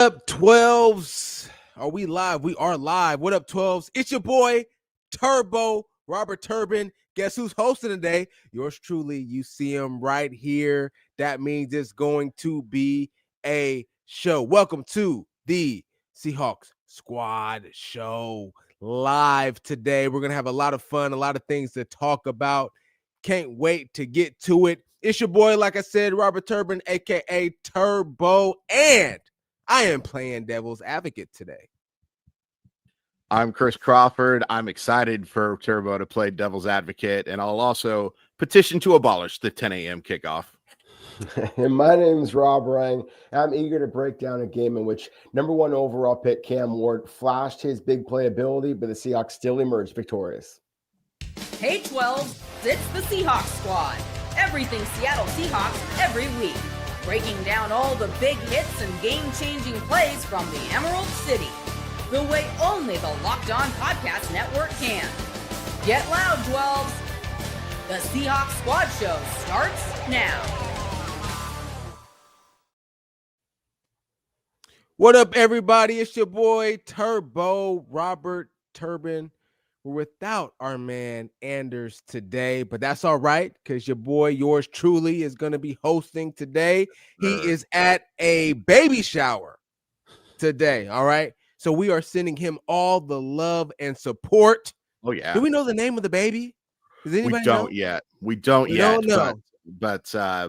Up 12s? Are we live? We are live. What up, 12s? It's your boy Turbo Robert Turbin. Guess who's hosting today? Yours truly. You see him right here. That means it's going to be a show. Welcome to the Seahawks Squad Show live today. We're going to have a lot of fun, a lot of things to talk about. Can't wait to get to it. It's your boy, like I said, Robert Turbin, aka Turbo, and I am playing devil's advocate today. I'm Chris Crawford. I'm excited for Turbo to play devil's advocate, and I'll also petition to abolish the 10 a.m. kickoff. And my name is Rob Rang. I'm eager to break down a game in which number 1 overall pick Cam Ward flashed his big playability, but the Seahawks still emerged victorious. Hey 12, it's the Seahawks Squad. Everything Seattle Seahawks every week. Breaking down all the big hits and game-changing plays from the Emerald City. The way only the Locked On Podcast Network can. Get loud, 12s. The Seahawks Squad Show starts now. What up, everybody? It's your boy Turbo Robert Turbin. We're without our man Anders today, but that's all right because your boy, yours truly, is going to be hosting today. He is at a baby shower today, all right? So we are sending him all the love and support. Oh, yeah. Do we know the name of the baby? Does anybody We don't know? yet. We don't We yet. don't know.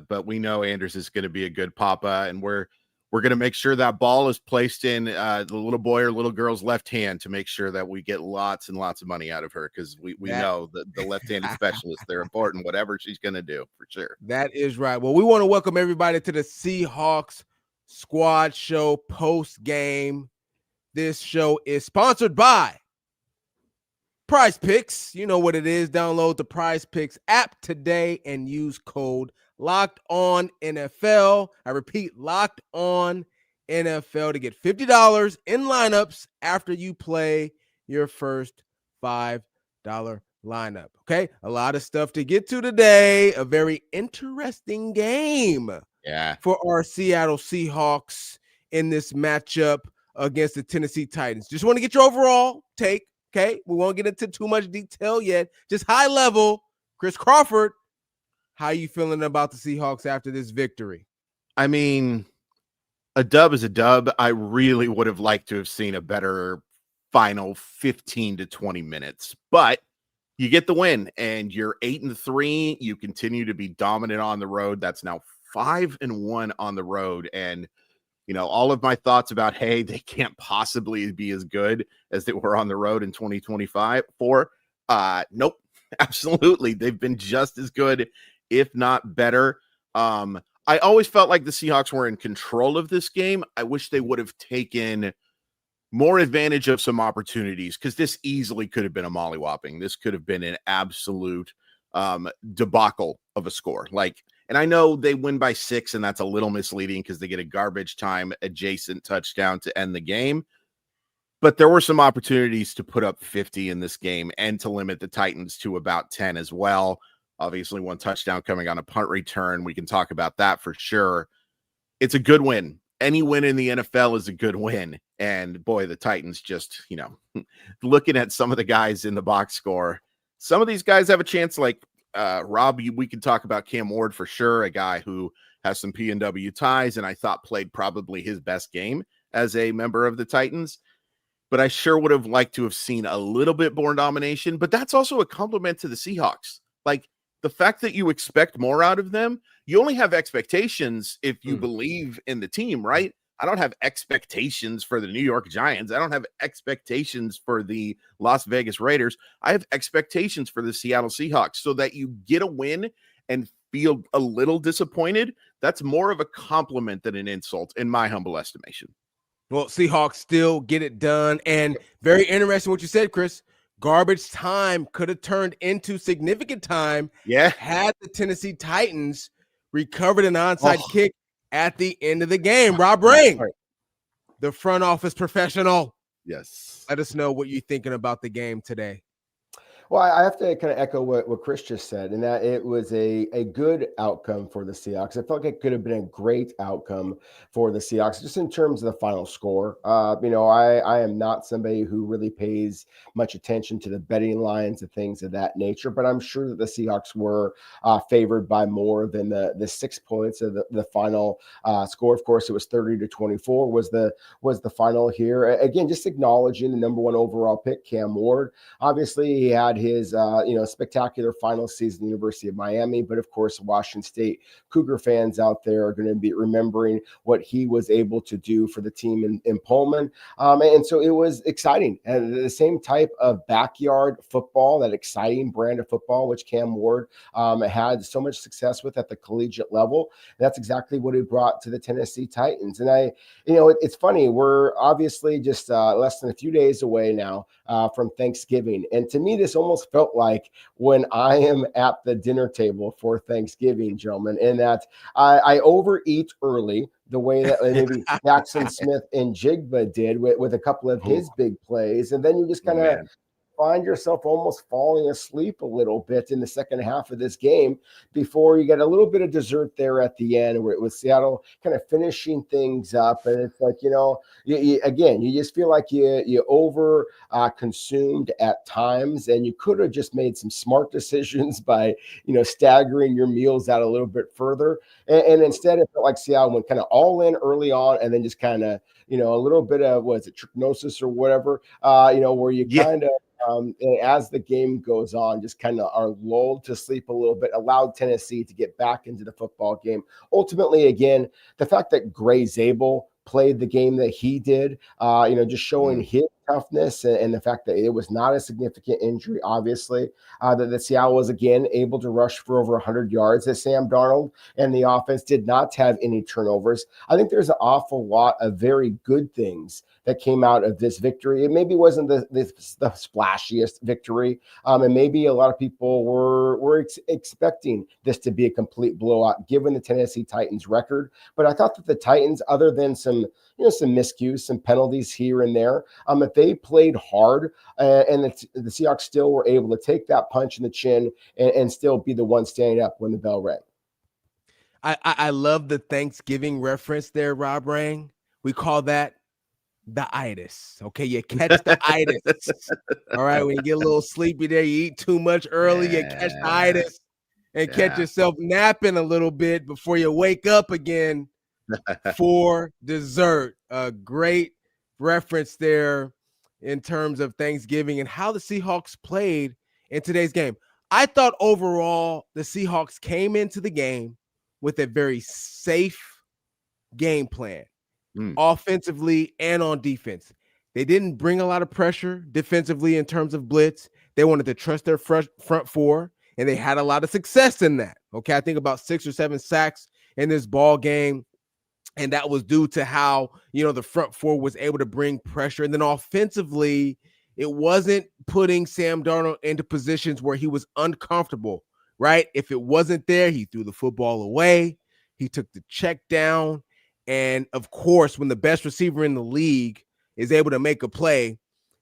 But we know Anders is going to be a good papa, and we're going to make sure that ball is placed in the little boy or little girl's left hand to make sure that we get lots and lots of money out of her because we know that the left-handed specialists, they're important, whatever she's going to do, for sure. That is right. Well, we want to welcome everybody to the Seahawks Squad Show post-game. This show is sponsored by PrizePicks. You know what it is. Download the PrizePicks app today and use code LOCKEDONNFL. I repeat, Locked On NFL to get $50 in lineups after you play your first $5 lineup. Okay, a lot of stuff to get to today. A very interesting game for our Seattle Seahawks in this matchup against the Tennessee Titans. Just want to get your overall take. Okay, we won't get into too much detail yet. Just high level. Chris Crawford, how you feeling about the Seahawks after this victory? I mean, a dub is a dub. I really would have liked to have seen a better final 15 to 20 minutes, but you get the win and you're 8-3. You continue to be dominant on the road. That's now 5-1 on the road. And, you know, all of my thoughts about, hey, they can't possibly be as good as they were on the road in 2025 nope, absolutely. They've been just as good, if not better. I always felt like the Seahawks were in control of this game. I wish they would have taken more advantage of some opportunities because this easily could have been a mollywhopping. This could have been an absolute debacle of a score. And I know they win by 6, and that's a little misleading because they get a garbage time adjacent touchdown to end the game. But there were some opportunities to put up 50 in this game and to limit the Titans to about 10 as well. Obviously, 1 touchdown coming on a punt return. We can talk about that for sure. It's a good win. Any win in the NFL is a good win. And boy, the Titans just, looking at some of the guys in the box score, some of these guys have a chance. Like Rob, we can talk about Cam Ward for sure, a guy who has some P&W ties and I thought played probably his best game as a member of the Titans. But I sure would have liked to have seen a little bit more domination. But that's also a compliment to the Seahawks. Like, the fact that you expect more out of them, you only have expectations if you believe in the team, right? I don't have expectations for the New York Giants. I don't have expectations for the Las Vegas Raiders. I have expectations for the Seattle Seahawks. So that you get a win and feel a little disappointed, that's more of a compliment than an insult, in my humble estimation. Well, Seahawks still get it done. And very interesting what you said, Chris. Garbage time could have turned into significant time had the Tennessee Titans recovered an onside kick at the end of the game. Rob Ring, the front office professional. Yes. Let us know what you're thinking about the game today. Well, I have to kind of echo what Chris just said, and that it was a good outcome for the Seahawks. I felt like it could have been a great outcome for the Seahawks, just in terms of the final score. I am not somebody who really pays much attention to the betting lines and things of that nature, but I'm sure that the Seahawks were favored by more than the 6 points of the final score. Of course, it was 30-24 was the final here. Again, just acknowledging the number 1 overall pick, Cam Ward. Obviously, he had his spectacular final season at the University of Miami, but of course, Washington State Cougar fans out there are going to be remembering what he was able to do for the team in Pullman. And so it was exciting. And the same type of backyard football, that exciting brand of football, which Cam Ward had so much success with at the collegiate level. That's exactly what he brought to the Tennessee Titans. And it's funny. We're obviously just less than a few days away now from Thanksgiving. And to me, this almost felt like when I am at the dinner table for Thanksgiving, gentlemen, in that I overeat early, the way that maybe Jackson Smith-Njigba did with a couple of his big plays. And then you just kind of find yourself almost falling asleep a little bit in the second half of this game before you get a little bit of dessert there at the end, where it was Seattle kind of finishing things up. And it's like, you just feel like you over consumed at times, and you could have just made some smart decisions by, staggering your meals out a little bit further. And instead it felt like Seattle went kind of all in early on, and then just kind of, a little bit of, trichinosis or whatever, where you kind of, as the game goes on, just kind of are lulled to sleep a little bit, allowed Tennessee to get back into the football game. Ultimately, again, the fact that Gray Zabel played the game that he did, just showing his toughness and the fact that it was not a significant injury, obviously, that Seattle was again able to rush for over 100 yards, that Sam Darnold and the offense did not have any turnovers. I think there's an awful lot of very good things that came out of this victory. It maybe wasn't the splashiest victory, and maybe a lot of people were expecting this to be a complete blowout given the Tennessee Titans record. But I thought that the Titans, other than some miscues, some penalties here and there, if they played hard and the Seahawks still were able to take that punch in the chin and still be the one standing up when the bell rang. I love the Thanksgiving reference there, Rob Rang. We call that the itis. Okay, you catch the itis. All right, when you get a little sleepy there, you eat too much early, you catch the itis and catch yourself napping a little bit before you wake up again for dessert. A great reference there in terms of Thanksgiving and how the Seahawks played in today's game. I thought overall the Seahawks came into the game with a very safe game plan, offensively and on defense. They didn't bring a lot of pressure defensively in terms of blitz. They wanted to trust their front four, and they had a lot of success in that. Okay, I think about 6 or 7 sacks in this ball game, and that was due to how, the front four was able to bring pressure. And then offensively, it wasn't putting Sam Darnold into positions where he was uncomfortable, right? If it wasn't there, he threw the football away. He took the check down. And of course, when the best receiver in the league is able to make a play,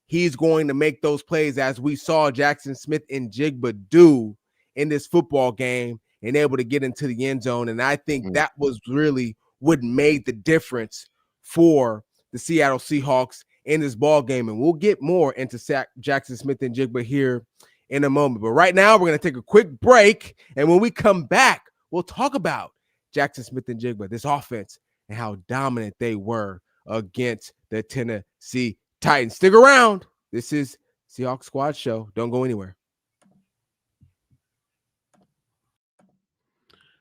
he's going to make those plays, as we saw Jackson Smith-Njigba do in this football game, and able to get into the end zone. And I think that was really what made the difference for the Seattle Seahawks in this ball game. And we'll get more into Jackson Smith-Njigba here in a moment. But right now, we're going to take a quick break. And when we come back, we'll talk about Jackson Smith-Njigba, this offense, and how dominant they were against the Tennessee Titans. Stick around. This is Seahawks Squad Show. Don't go anywhere.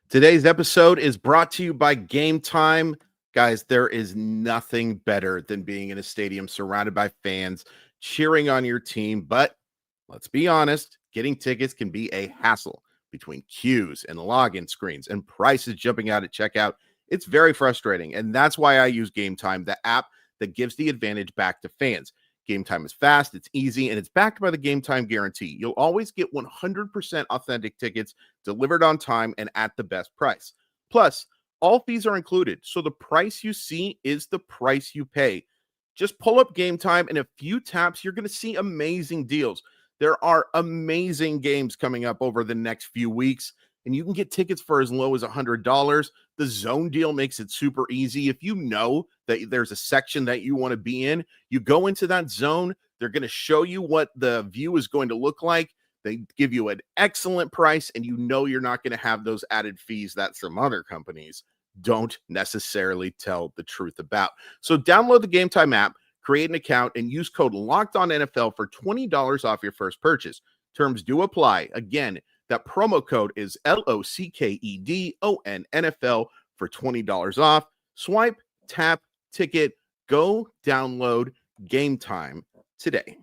Today's episode is brought to you by Gametime. Guys, there is nothing better than being in a stadium surrounded by fans cheering on your team. But let's be honest, getting tickets can be a hassle between queues and login screens and prices jumping out at checkout. It's very frustrating, and that's why I use Gametime, the app that gives the advantage back to fans. Gametime is fast, it's easy, and it's backed by the Gametime guarantee. You'll always get 100% authentic tickets delivered on time and at the best price. Plus, all fees are included, so the price you see is the price you pay. Just pull up Gametime. In a few taps, you're going to see amazing deals. There are amazing games coming up over the next few weeks, and you can get tickets for as low as $100. The zone deal makes it super easy. If you know that there's a section that you want to be in, you go into that zone. They're going to show you what the view is going to look like. They give you an excellent price, and you know you're not going to have those added fees that some other companies don't necessarily tell the truth about. So download the Gametime app, create an account, and use code LOCKEDONNFL for $20 off your first purchase. Terms do apply. Again, that promo code is LOCKEDONNFL for $20 off. Swipe, tap, ticket, go download Gametime today.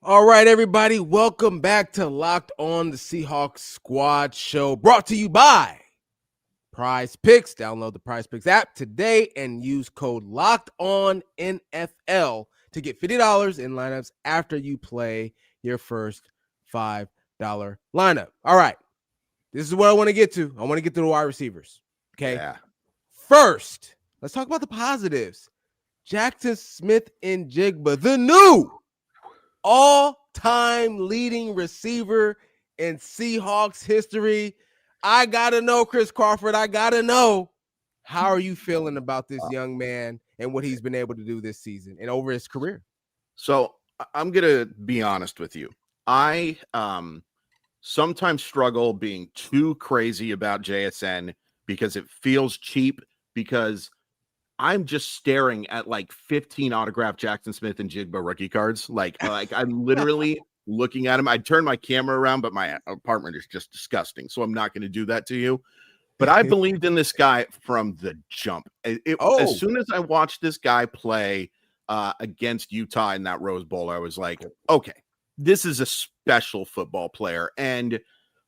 All right, everybody, welcome back to Locked On the Seahawks Squad show, brought to you by PrizePicks. Download the PrizePicks app today and use code LOCKEDONNFL to get $50 in lineups after you play your first $5 lineup. All right, this is what I want to get to. I want to get to the wide receivers. Okay. Yeah. First, let's talk about the positives. Jackson Smith-Njigba, the new all-time leading receiver in Seahawks history. I gotta know, Chris Crawford. I gotta know, how are you feeling about this young man and what he's been able to do this season and over his career? So I'm gonna be honest with you. I sometimes struggle being too crazy about JSN because it feels cheap, because I'm just staring at like 15 autographed Jackson Smith-Njigba rookie cards. Like I'm literally looking at him. I turn my camera around, but my apartment is just disgusting. So I'm not going to do that to you. But I believed in this guy from the jump. As soon as I watched this guy play against Utah in that Rose Bowl, I was like, okay, this is a special football player. And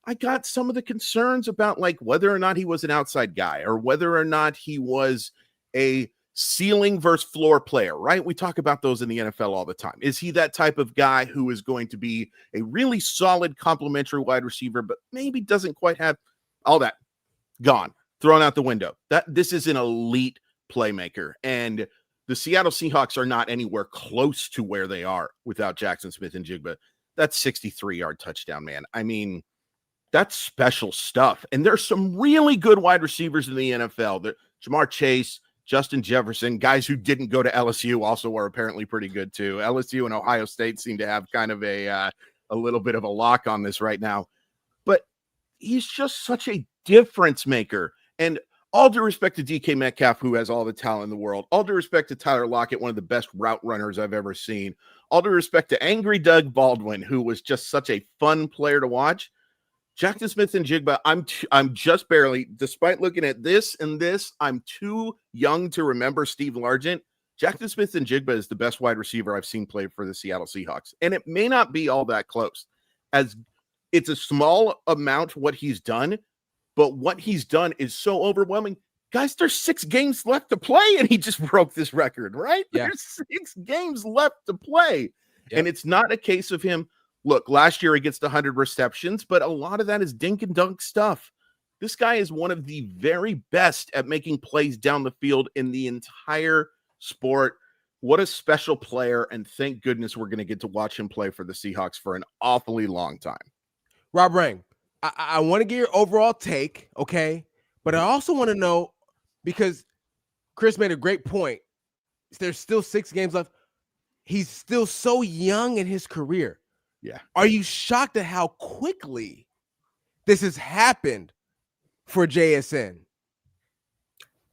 I got some of the concerns about like whether or not he was an outside guy or whether or not he was a ceiling versus floor player, right? We talk about those in the NFL all the time. Is he that type of guy who is going to be a really solid complementary wide receiver, but maybe doesn't quite have all that? Gone, thrown out the window. This is an elite playmaker, and the Seattle Seahawks are not anywhere close to where they are without Jackson Smith-Njigba. That's 63-yard touchdown, man. I mean, that's special stuff. And there's some really good wide receivers in the NFL. Jamar Chase, Justin Jefferson, guys who didn't go to LSU also are apparently pretty good too. LSU and Ohio State seem to have kind of a little bit of a lock on this right now. But he's just such a difference maker. And all due respect to DK Metcalf, who has all the talent in the world. All due respect to Tyler Lockett, one of the best route runners I've ever seen. All due respect to Angry Doug Baldwin, who was just such a fun player to watch. Jackson Smith-Njigba, I'm just barely, despite looking at this and this, I'm too young to remember Steve Largent. Jackson Smith-Njigba is the best wide receiver I've seen play for the Seattle Seahawks. And it may not be all that close, as it's a small amount what he's done, but what he's done is so overwhelming. Guys, there's 6 games left to play, and he just broke this record, right? Yeah. There's 6 games left to play. Yep. And it's not a case of him. Look, last year he gets to 100 receptions, but a lot of that is dink and dunk stuff. This guy is one of the very best at making plays down the field in the entire sport. What a special player, and thank goodness we're going to get to watch him play for the Seahawks for an awfully long time. Rob Rang, I want to get your overall take, okay? But I also want to know, because Chris made a great point, there's still 6 games left. He's still so young in his career. Yeah. Are you shocked at how quickly this has happened for JSN?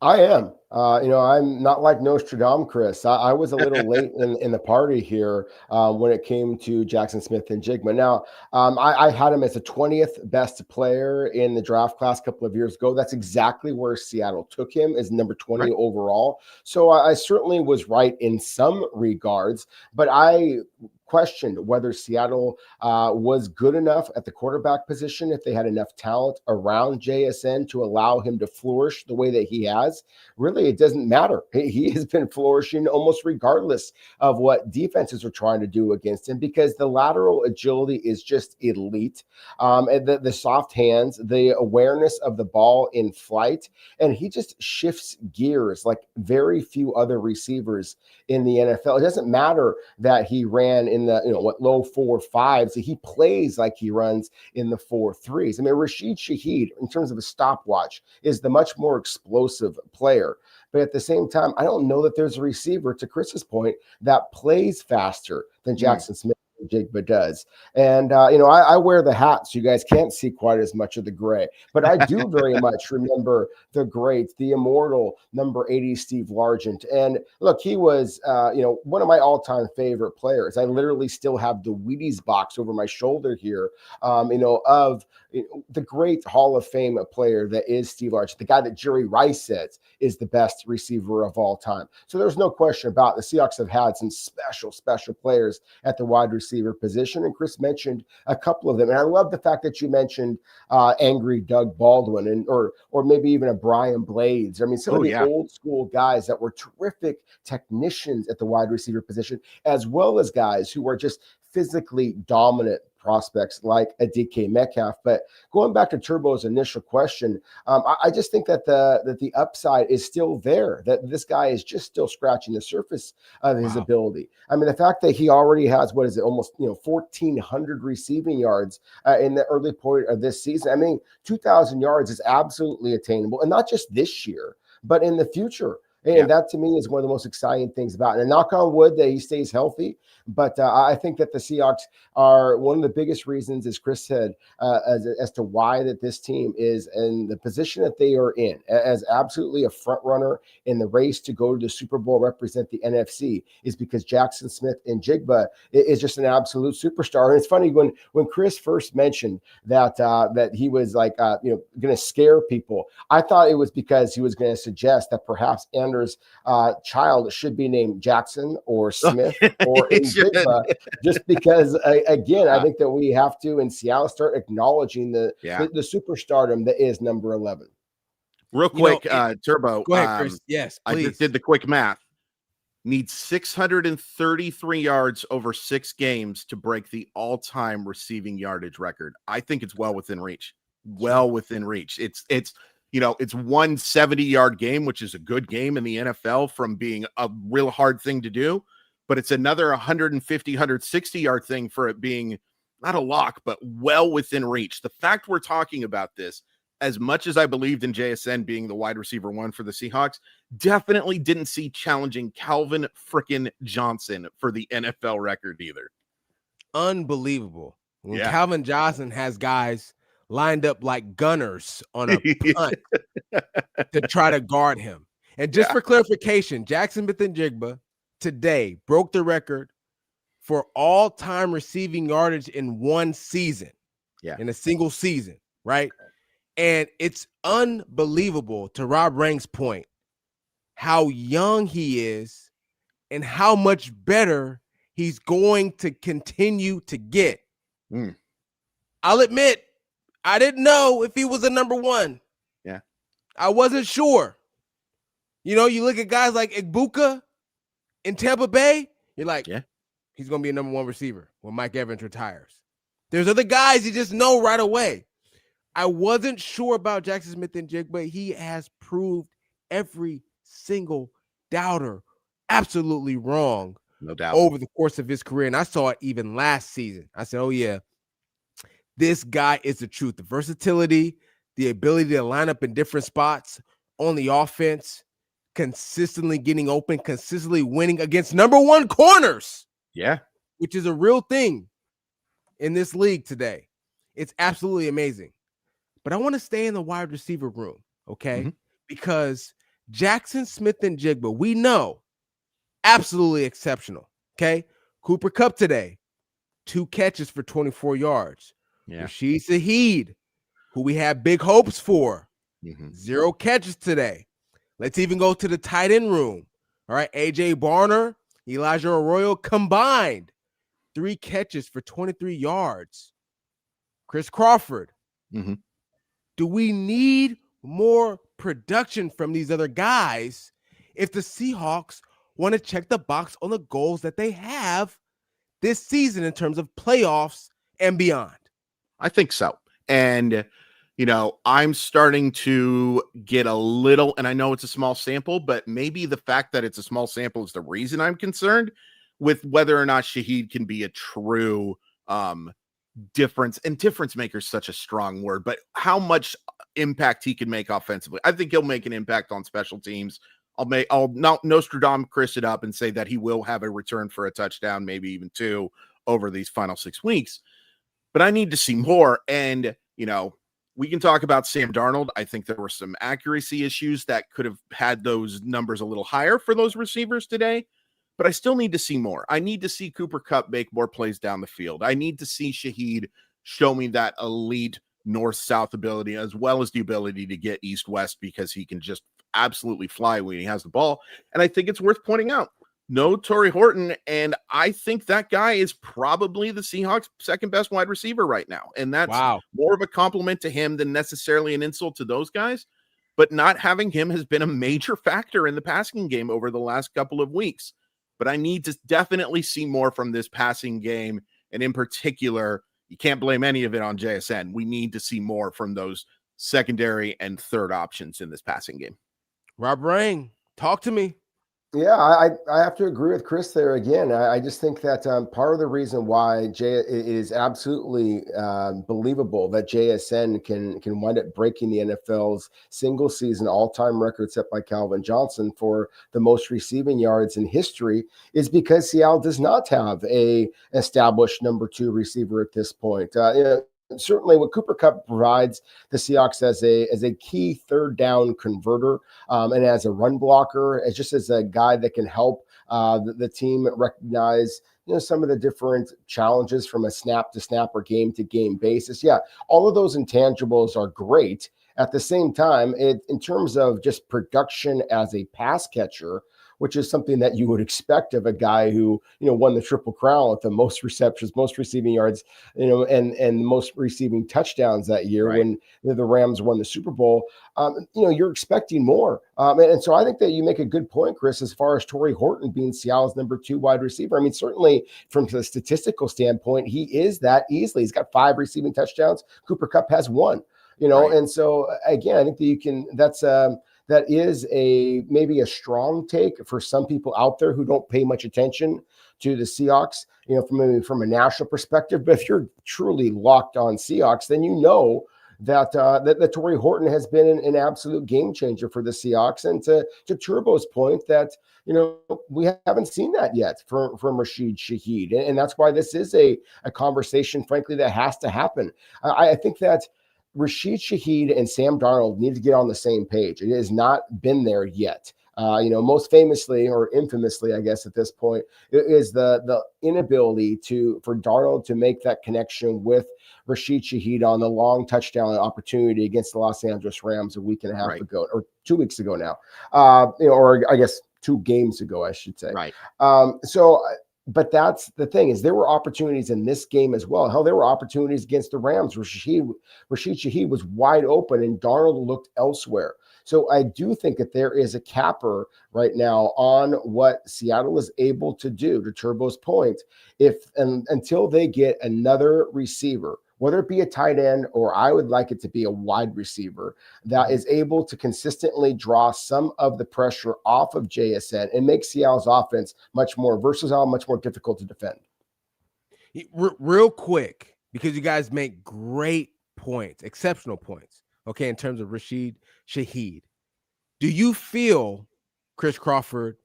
I am. I'm not like Nostradamus, Chris. I was a little late in the party here when it came to Jackson Smith-Njigba. Now, I had him as the 20th best player in the draft class a couple of years ago. That's exactly where Seattle took him, as number 20 overall. So I certainly was right in some regards, but I questioned whether Seattle was good enough at the quarterback position, if they had enough talent around JSN to allow him to flourish the way that he has. Really really, it doesn't matter. He has been flourishing almost regardless of what defenses are trying to do against him, because the lateral agility is just elite. And the soft hands, the awareness of the ball in flight, and he just shifts gears like very few other receivers in the NFL. It doesn't matter that he ran in the low 4.5s. He plays like he runs in the 4.3s. I mean, Rashid Shaheed, in terms of a stopwatch, is the much more explosive player. But at the same time, I don't know that there's a receiver, to Chris's point, that plays faster than Jackson Smith-Njigba does. And, I wear the hat, so you guys can't see quite as much of the gray. But I do very much remember the great, the immortal number 80, Steve Largent. And look, he was, one of my all-time favorite players. I literally still have the Wheaties box over my shoulder here, of the great Hall of Fame player that is Steve Largent, the guy that Jerry Rice says is the best receiver of all time. So there's no question about it. The Seahawks have had some special players at the wide receiver position, and Chris mentioned a couple of them. And I love the fact that you mentioned angry Doug Baldwin or maybe even a Brian Blades. I mean, some of the old school guys that were terrific technicians at the wide receiver position, as well as guys who were just physically dominant prospects like a DK Metcalf. But going back to Turbo's initial question, I just think that the upside is still there, that this guy is just still scratching the surface of his ability. I mean, the fact that he already has, almost 1,400 receiving yards in the early point of this season. I mean, 2,000 yards is absolutely attainable, and not just this year, but in the future. And that, to me, is one of the most exciting things about it. And knock on wood that he stays healthy. But I think that the Seahawks are one of the biggest reasons, as Chris said, as to why that this team is in the position that they are in, as absolutely a front runner in the race to go to the Super Bowl, represent the NFC, is because Jackson Smith-Njigba is just an absolute superstar. And it's funny, when Chris first mentioned that he was going to scare people, I thought it was because he was going to suggest that perhaps Anders' child should be named Jackson or Smith or Njigba, just because, again, I think that we have to, in Seattle, start acknowledging the superstardom that is number 11. Real quick, Turbo. Go ahead, Chris. Yes, please. I just did the quick math. Needs 633 yards over 6 games to break the all-time receiving yardage record. I think it's well within reach. Well within reach. It's 170-yard game, which is a good game in the NFL from being a real hard thing to do, but it's another 150, 160-yard thing for it being not a lock, but well within reach. The fact we're talking about this, as much as I believed in JSN being the wide receiver 1 for the Seahawks, definitely didn't see challenging Calvin frickin' Johnson for the NFL record either. Unbelievable. When Calvin Johnson has guys lined up like gunners on a punt to try to guard him. And just for clarification, Jackson Smith-Njigba today broke the record for all-time receiving yardage in one season. In a single season, right? And it's unbelievable, to Rob Rang's point, how young he is and how much better he's going to continue to get. I'll admit, I didn't know if he was a number 1. I wasn't sure. You look at guys like Igbuka in Tampa Bay, you're like, he's going to be a number 1 receiver when Mike Evans retires. There's other guys you just know right away. I wasn't sure about Jackson Smith-Njigba. He has proved every single doubter absolutely wrong, no doubt, over the course of his career. And I saw it even last season. I said, oh, yeah, this guy is the truth. The versatility, the ability to line up in different spots on the offense, consistently getting open, consistently winning against number 1 corners. Which is a real thing in this league today. It's absolutely amazing. But I want to stay in the wide receiver room, okay? Because Jackson Smith-Njigba, we know, absolutely exceptional, okay? Cooper Kupp today, 2 catches for 24 yards. Rashid Shaheed, who we have big hopes for, 0 catches today. Let's even go to the tight end room. All right, A.J. Barner, Elijah Arroyo combined 3 catches for 23 yards. Chris Crawford. Do we need more production from these other guys if the Seahawks want to check the box on the goals that they have this season in terms of playoffs and beyond? I think so. And, I'm starting to get a little, and I know it's a small sample, but maybe the fact that it's a small sample is the reason I'm concerned with whether or not Shaheed can be a true difference. And difference maker is such a strong word, but how much impact he can make offensively. I think he'll make an impact on special teams. I'll not Nostradamus Chris it up and say that he will have a return for a touchdown, maybe even 2 over these final 6 weeks. But I need to see more. And, we can talk about Sam Darnold. I think there were some accuracy issues that could have had those numbers a little higher for those receivers today. But I still need to see more. I need to see Cooper Kupp make more plays down the field. I need to see Shaheed show me that elite north-south ability, as well as the ability to get east-west, because he can just absolutely fly when he has the ball. And I think it's worth pointing out, no Torrey Horton, and I think that guy is probably the Seahawks' second best wide receiver right now. And that's more of a compliment to him than necessarily an insult to those guys. But not having him has been a major factor in the passing game over the last couple of weeks. But I need to definitely see more from this passing game. And in particular, you can't blame any of it on JSN. We need to see more from those secondary and third options in this passing game. Rob Rang, talk to me. Yeah, I have to agree with Chris there again. I just think that part of the reason why it is absolutely believable that JSN can wind up breaking the NFL's single season all-time record set by Calvin Johnson for the most receiving yards in history is because Seattle does not have a established number 2 receiver at this point. Certainly what Cooper Kupp provides the Seahawks as a key third down converter and as a run blocker, as a guy that can help the team recognize some of the different challenges from a snap to snap or game to game basis. Yeah, all of those intangibles are great. At the same time, in terms of just production as a pass catcher, which is something that you would expect of a guy who, won the Triple Crown with the most receptions, most receiving yards, and most receiving touchdowns that year when the Rams won the Super Bowl. You're expecting more. And so I think that you make a good point, Chris, as far as Torrey Horton being Seattle's number 2 wide receiver. I mean, certainly from the statistical standpoint, he is that easily. He's got 5 receiving touchdowns. Cooper Kupp has 1. And so again, I think that you can, that is maybe a strong take for some people out there who don't pay much attention to the Seahawks, from a national perspective. But if you're truly locked on Seahawks, then that Torrey Horton has been an absolute game changer for the Seahawks. And to Turbo's point, that we haven't seen that yet from Rashid Shaheed, and that's why this is a conversation, frankly, that has to happen. I think that Rashid Shaheed and Sam Darnold need to get on the same page. It has not been there yet. Most famously or infamously, I guess at this point, is the inability for Darnold to make that connection with Rashid Shaheed on the long touchdown opportunity against the Los Angeles Rams a week and a half ago, or 2 weeks ago now, or I guess 2 games ago, I should say. Right. But that's the thing, is there were opportunities in this game as well. Hell, there were opportunities against the Rams where Rashid Shaheed was wide open and Darnold looked elsewhere. So I do think that there is a capper right now on what Seattle is able to do, to Turbo's point, until they get another receiver, whether it be a tight end or I would like it to be a wide receiver that is able to consistently draw some of the pressure off of JSN and make Seattle's offense much more versatile, much more difficult to defend. Real quick, because you guys make great points, exceptional points, okay, in terms of Rashid Shaheed. Do you feel, Chris Crawford,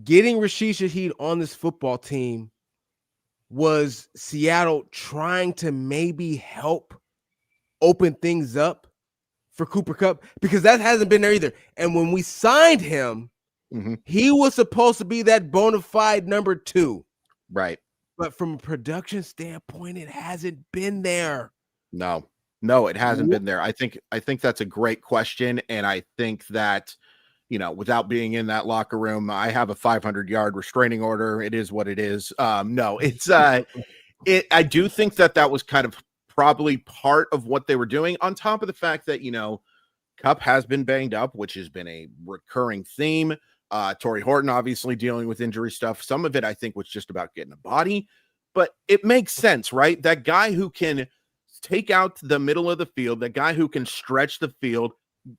getting Rashid Shaheed on this football team was Seattle trying to maybe help open things up for Cooper Kupp? Because that hasn't been there either. And when we signed him, he was supposed to be that bona fide number 2. Right. But from a production standpoint, it hasn't been there. No, it hasn't been there. I think that's a great question. And I think that, without being in that locker room, I have a 500-yard restraining order. It is what it is. No, it's I do think that was kind of probably part of what they were doing, on top of the fact that, Kupp has been banged up, which has been a recurring theme. Torrey Horton obviously dealing with injury stuff. Some of it, I think, was just about getting a body, but it makes sense, right? That guy who can take out the middle of the field, that guy who can stretch the field,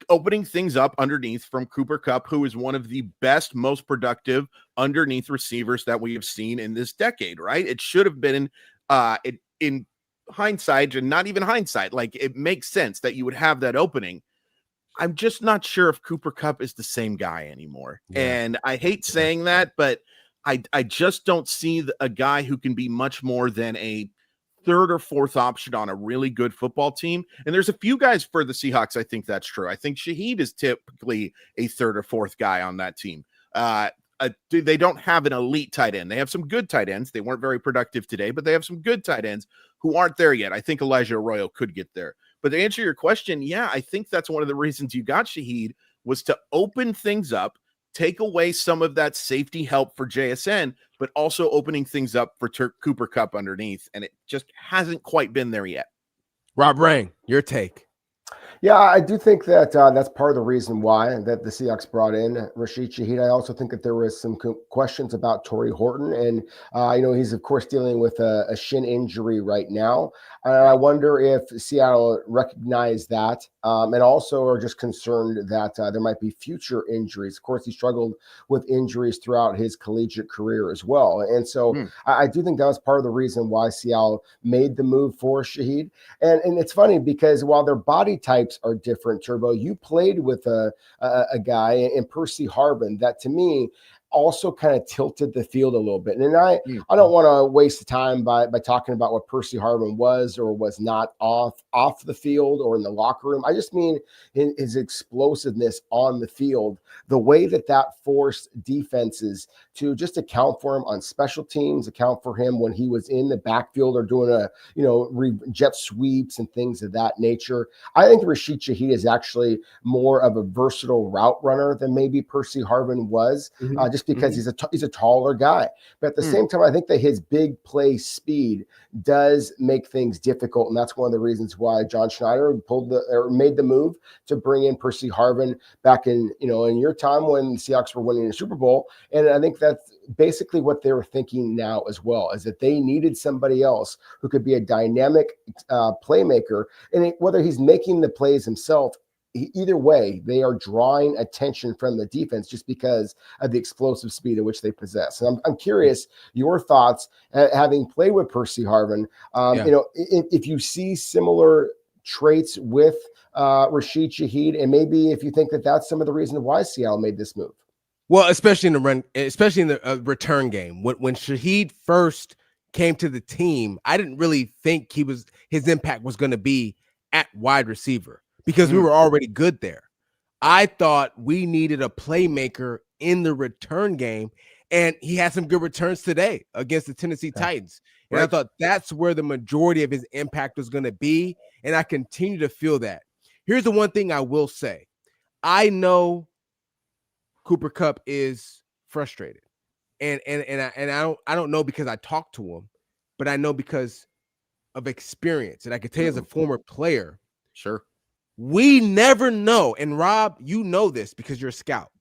opening things up underneath from Cooper Kupp, who is one of the best, most productive underneath receivers that we have seen in this decade, right? It should have been in hindsight, and not even hindsight, like it makes sense that you would have that opening. I'm just not sure if Cooper Kupp is the same guy anymore. Yeah. And I hate saying that, but I just don't see a guy who can be much more than a third or fourth option on a really good football team. And there's a few guys for the Seahawks, I think that's true. I think Shaheed is typically a third or fourth guy on that team. They don't have an elite tight end. They have some good tight ends. They weren't very productive today, but they have some good tight ends who aren't there yet. I think Elijah Arroyo could get there. But to answer your question, yeah, I think that's one of the reasons you got Shaheed, was to open things up, take away some of that safety help for JSN, but also opening things up for Cooper Kupp underneath. And it just hasn't quite been there yet. Rob Rang, your take. Yeah, I do think that that's part of the reason why that the Seahawks brought in Rashid Shaheed. I also think that there was some questions about Torrey Horton, and he's of course dealing with a shin injury right now. And I wonder if Seattle recognized that, and also are just concerned that there might be future injuries. Of course, he struggled with injuries throughout his collegiate career as well, and so I do think that was part of the reason why Seattle made the move for Shaheed. And it's funny because while their body types are different, Turbo, you played with a guy in Percy Harvin that to me also kind of tilted the field a little bit. And I don't want to waste the time by talking about what Percy Harvin was or was not off the field or in the locker room. I just mean his explosiveness on the field, the way that forced defenses to just account for him on special teams, account for him when he was in the backfield or doing jet sweeps and things of that nature. I think Rashid Shaheed is actually more of a versatile route runner than maybe Percy Harvin was, just because he's a taller guy. But at the same time, I think that his big play speed does make things difficult, and that's one of the reasons why John Schneider made the move to bring in Percy Harvin back in your time when the Seahawks were winning the Super Bowl. And I think that's basically what they were thinking now as well, is that they needed somebody else who could be a dynamic playmaker, and whether he's making the plays himself. Either way, they are drawing attention from the defense just because of the explosive speed at which they possess. And I'm curious your thoughts, having played with Percy Harvin. If you see similar traits with Rashid Shaheed, and maybe if you think that that's some of the reason why Seattle made this move. Well, especially in the return game, when Shaheed first came to the team, I didn't really think his impact was going to be at wide receiver, because we were already good there. I thought we needed a playmaker in the return game, and he had some good returns today against the Tennessee Titans. And I thought that's where the majority of his impact was going to be, and I continue to feel that. Here's the one thing I will say. I know Cooper Kupp is frustrated, and I don't know because I talked to him, but I know because of experience, and I can tell you as a former player, sure. We never know, and Rob, you know this because you're a scout.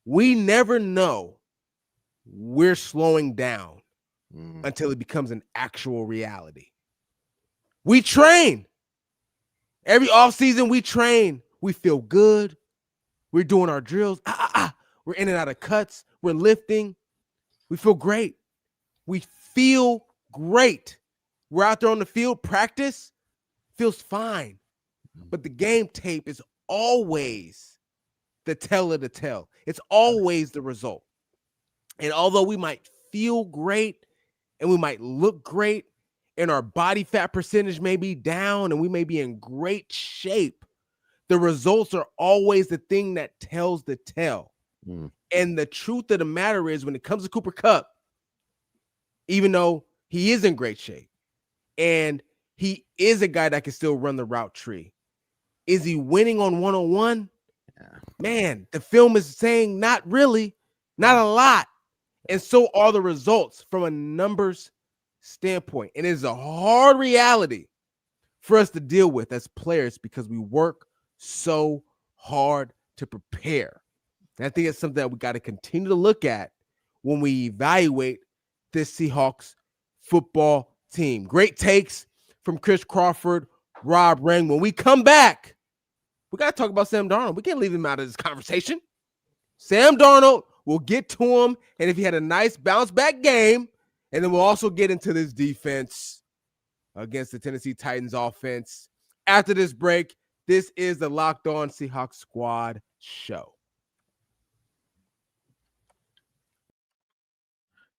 We never know we're slowing down until it becomes an actual reality. We train. Every offseason we train. We feel good. We're doing our drills. We're in and out of cuts. We're lifting. We feel great. We feel great. We're out there on the field. Practice feels fine. But the game tape is always the tell of the tale. It's always the result. And although we might feel great and we might look great and our body fat percentage may be down and we may be in great shape, the results are always the thing that tells the tale. And the truth of the matter is, when it comes to Cooper Kupp, even though he is in great shape and he is a guy that can still run the route tree, is he winning on one-on-one? Man, the film is saying not really, not a lot. And so are the results from a numbers standpoint. And it is a hard reality for us to deal with as players because we work so hard to prepare. And I think it's something that we got to continue to look at when we evaluate this Seahawks football team. Great takes from Chris Crawford, Rob Ring. When we come back, we got to talk about Sam Darnold. We can't leave him out of this conversation. Sam Darnold, we'll get to him, and if he had a nice bounce-back game, and then we'll also get into this defense against the Tennessee Titans offense. After this break, this is the Locked On Seahawks Squad show.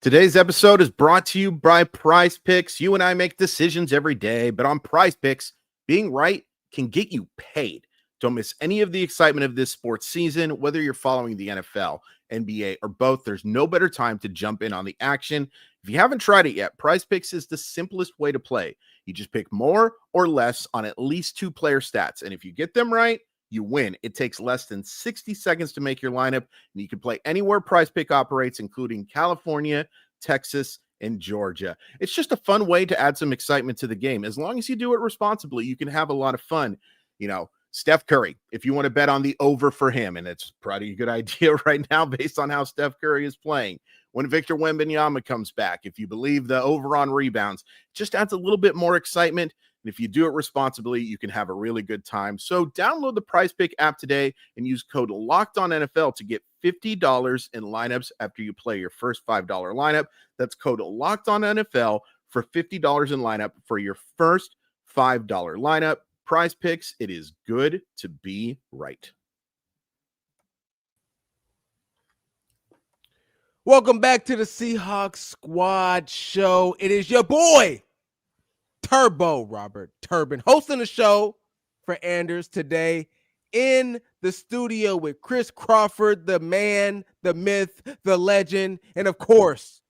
Today's episode is brought to you by PrizePicks. You and I make decisions every day, but on PrizePicks, being right can get you paid. Don't miss any of the excitement of this sports season, whether you're following the NFL, NBA, or both. There's no better time to jump in on the action. If you haven't tried it yet, PrizePicks is the simplest way to play. You just pick more or less on at least 2 player stats, and if you get them right, you win. It takes less than 60 seconds to make your lineup, and you can play anywhere PrizePick operates, including California, Texas, and Georgia. It's just a fun way to add some excitement to the game. As long as you do it responsibly, you can have a lot of fun. You know, Steph Curry, if you want to bet on the over for him, and it's probably a good idea right now based on how Steph Curry is playing. When Victor Wembanyama comes back, if you believe the over on rebounds, it just adds a little bit more excitement. And if you do it responsibly, you can have a really good time. So download the PrizePick app today and use code LOCKEDONNFL to get $50 in lineups after you play your first $5 lineup. That's code LOCKEDONNFL for $50 in lineup for your first $5 lineup. PrizePicks, it is good to be right. Welcome back to the Seahawks Squad show. It is your boy, Turbo Robert Turbin, hosting the show for Anders today in the studio with Chris Crawford, the man, the myth, the legend, and of course,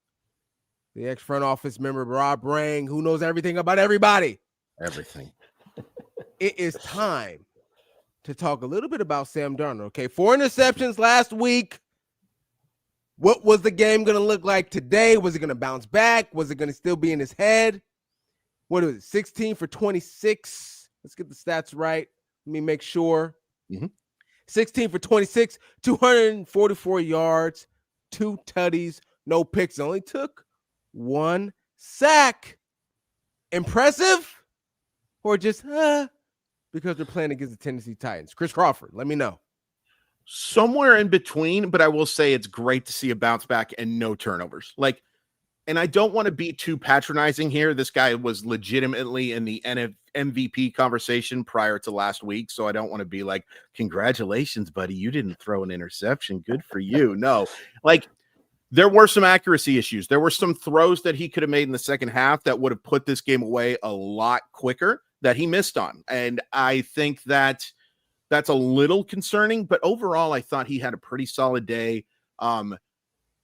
the ex-front office member, Rob Rang, who knows everything about everybody. Everything. It is time to talk a little bit about Sam Darnold. Okay, 4 interceptions last week. What was the game going to look like today? Was it going to bounce back? Was it going to still be in his head? What was it, 16 for 26? Let's get the stats right. Let me make sure. 16 for 26, 244 yards, 2 tutties, no picks. Only took 1 sack. Impressive? Or just, because they're playing against the Tennessee Titans? Chris Crawford, let me know. Somewhere in between, but I will say it's great to see a bounce back and no turnovers. Like, and I don't want to be too patronizing here. This guy was legitimately in the MVP conversation prior to last week, so I don't want to be like, congratulations, buddy, you didn't throw an interception. Good for you. No, like, there were some accuracy issues. There were some throws that he could have made in the second half that would have put this game away a lot quicker that he missed on. And I think that that's a little concerning, but overall, I thought he had a pretty solid day.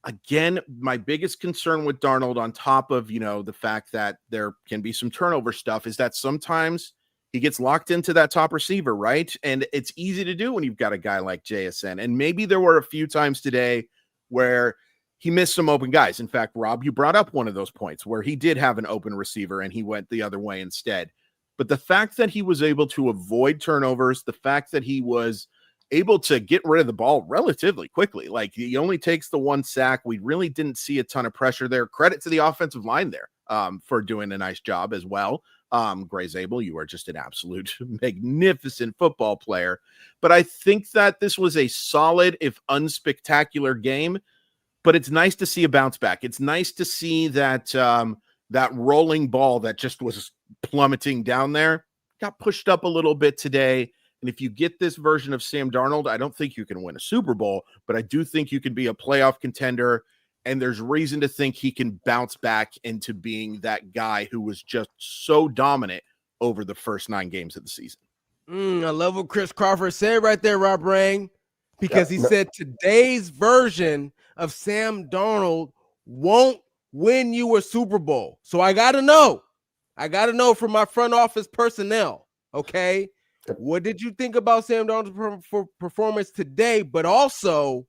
Again, my biggest concern with Darnold, on top of, you know, the fact that there can be some turnover stuff, is that sometimes he gets locked into that top receiver, right? And it's easy to do when you've got a guy like JSN. And maybe there were a few times today where he missed some open guys. In fact, Rob, you brought up one of those points where he did have an open receiver and he went the other way instead. But the fact that he was able to avoid turnovers, the fact that he was able to get rid of the ball relatively quickly, like he only takes the 1 sack. We really didn't see a ton of pressure there. Credit to the offensive line there for doing a nice job as well. Gray Zabel, you are just an absolute magnificent football player. But I think that this was a solid, if unspectacular game, but it's nice to see a bounce back. It's nice to see that that rolling ball that just was plummeting down there got pushed up a little bit today. And if you get this version of Sam Darnold, I don't think you can win a Super Bowl, but I do think you can be a playoff contender. And there's reason to think he can bounce back into being that guy who was just so dominant over the first 9 games of the season. I love what Chris Crawford said right there, Rob Rang, because he said today's version of Sam Darnold won't win you a Super Bowl. So I got to know from my front office personnel, okay? What did you think about Sam Darnold's performance today? But also,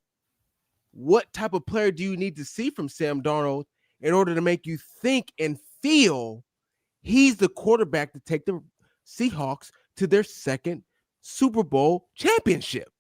what type of player do you need to see from Sam Darnold in order to make you think and feel he's the quarterback to take the Seahawks to their second Super Bowl championship.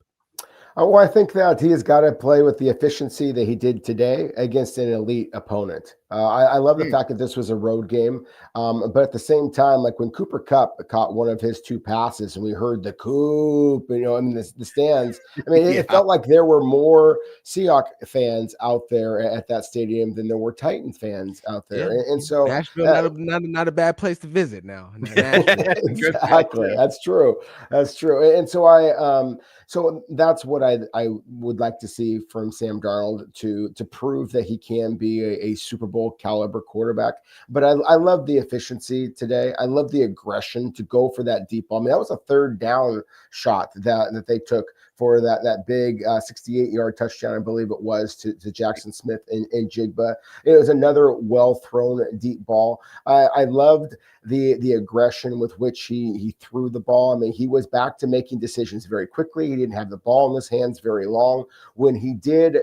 Well, I think that he has got to play with the efficiency that he did today against an elite opponent. I love the fact that this was a road game, but at the same time, like when Cooper Kupp caught one of his 2 passes and we heard the Coop, in the stands, it felt like there were more Seahawks fans out there at that stadium than there were Titans fans out there. Yeah. And so Nashville, not a bad place to visit now. Exactly. That's true. And so so that's what I would like to see from Sam Darnold to prove that he can be a Super Bowl caliber quarterback. But I love the efficiency today. I love the aggression to go for that deep ball. That was a 3rd down shot that they took for that big 68-yard touchdown, I believe it was, to Jackson Smith and Njigba. It was another well-thrown deep ball. I loved the aggression with which he threw the ball. He was back to making decisions very quickly. He didn't have the ball in his hands very long. When he did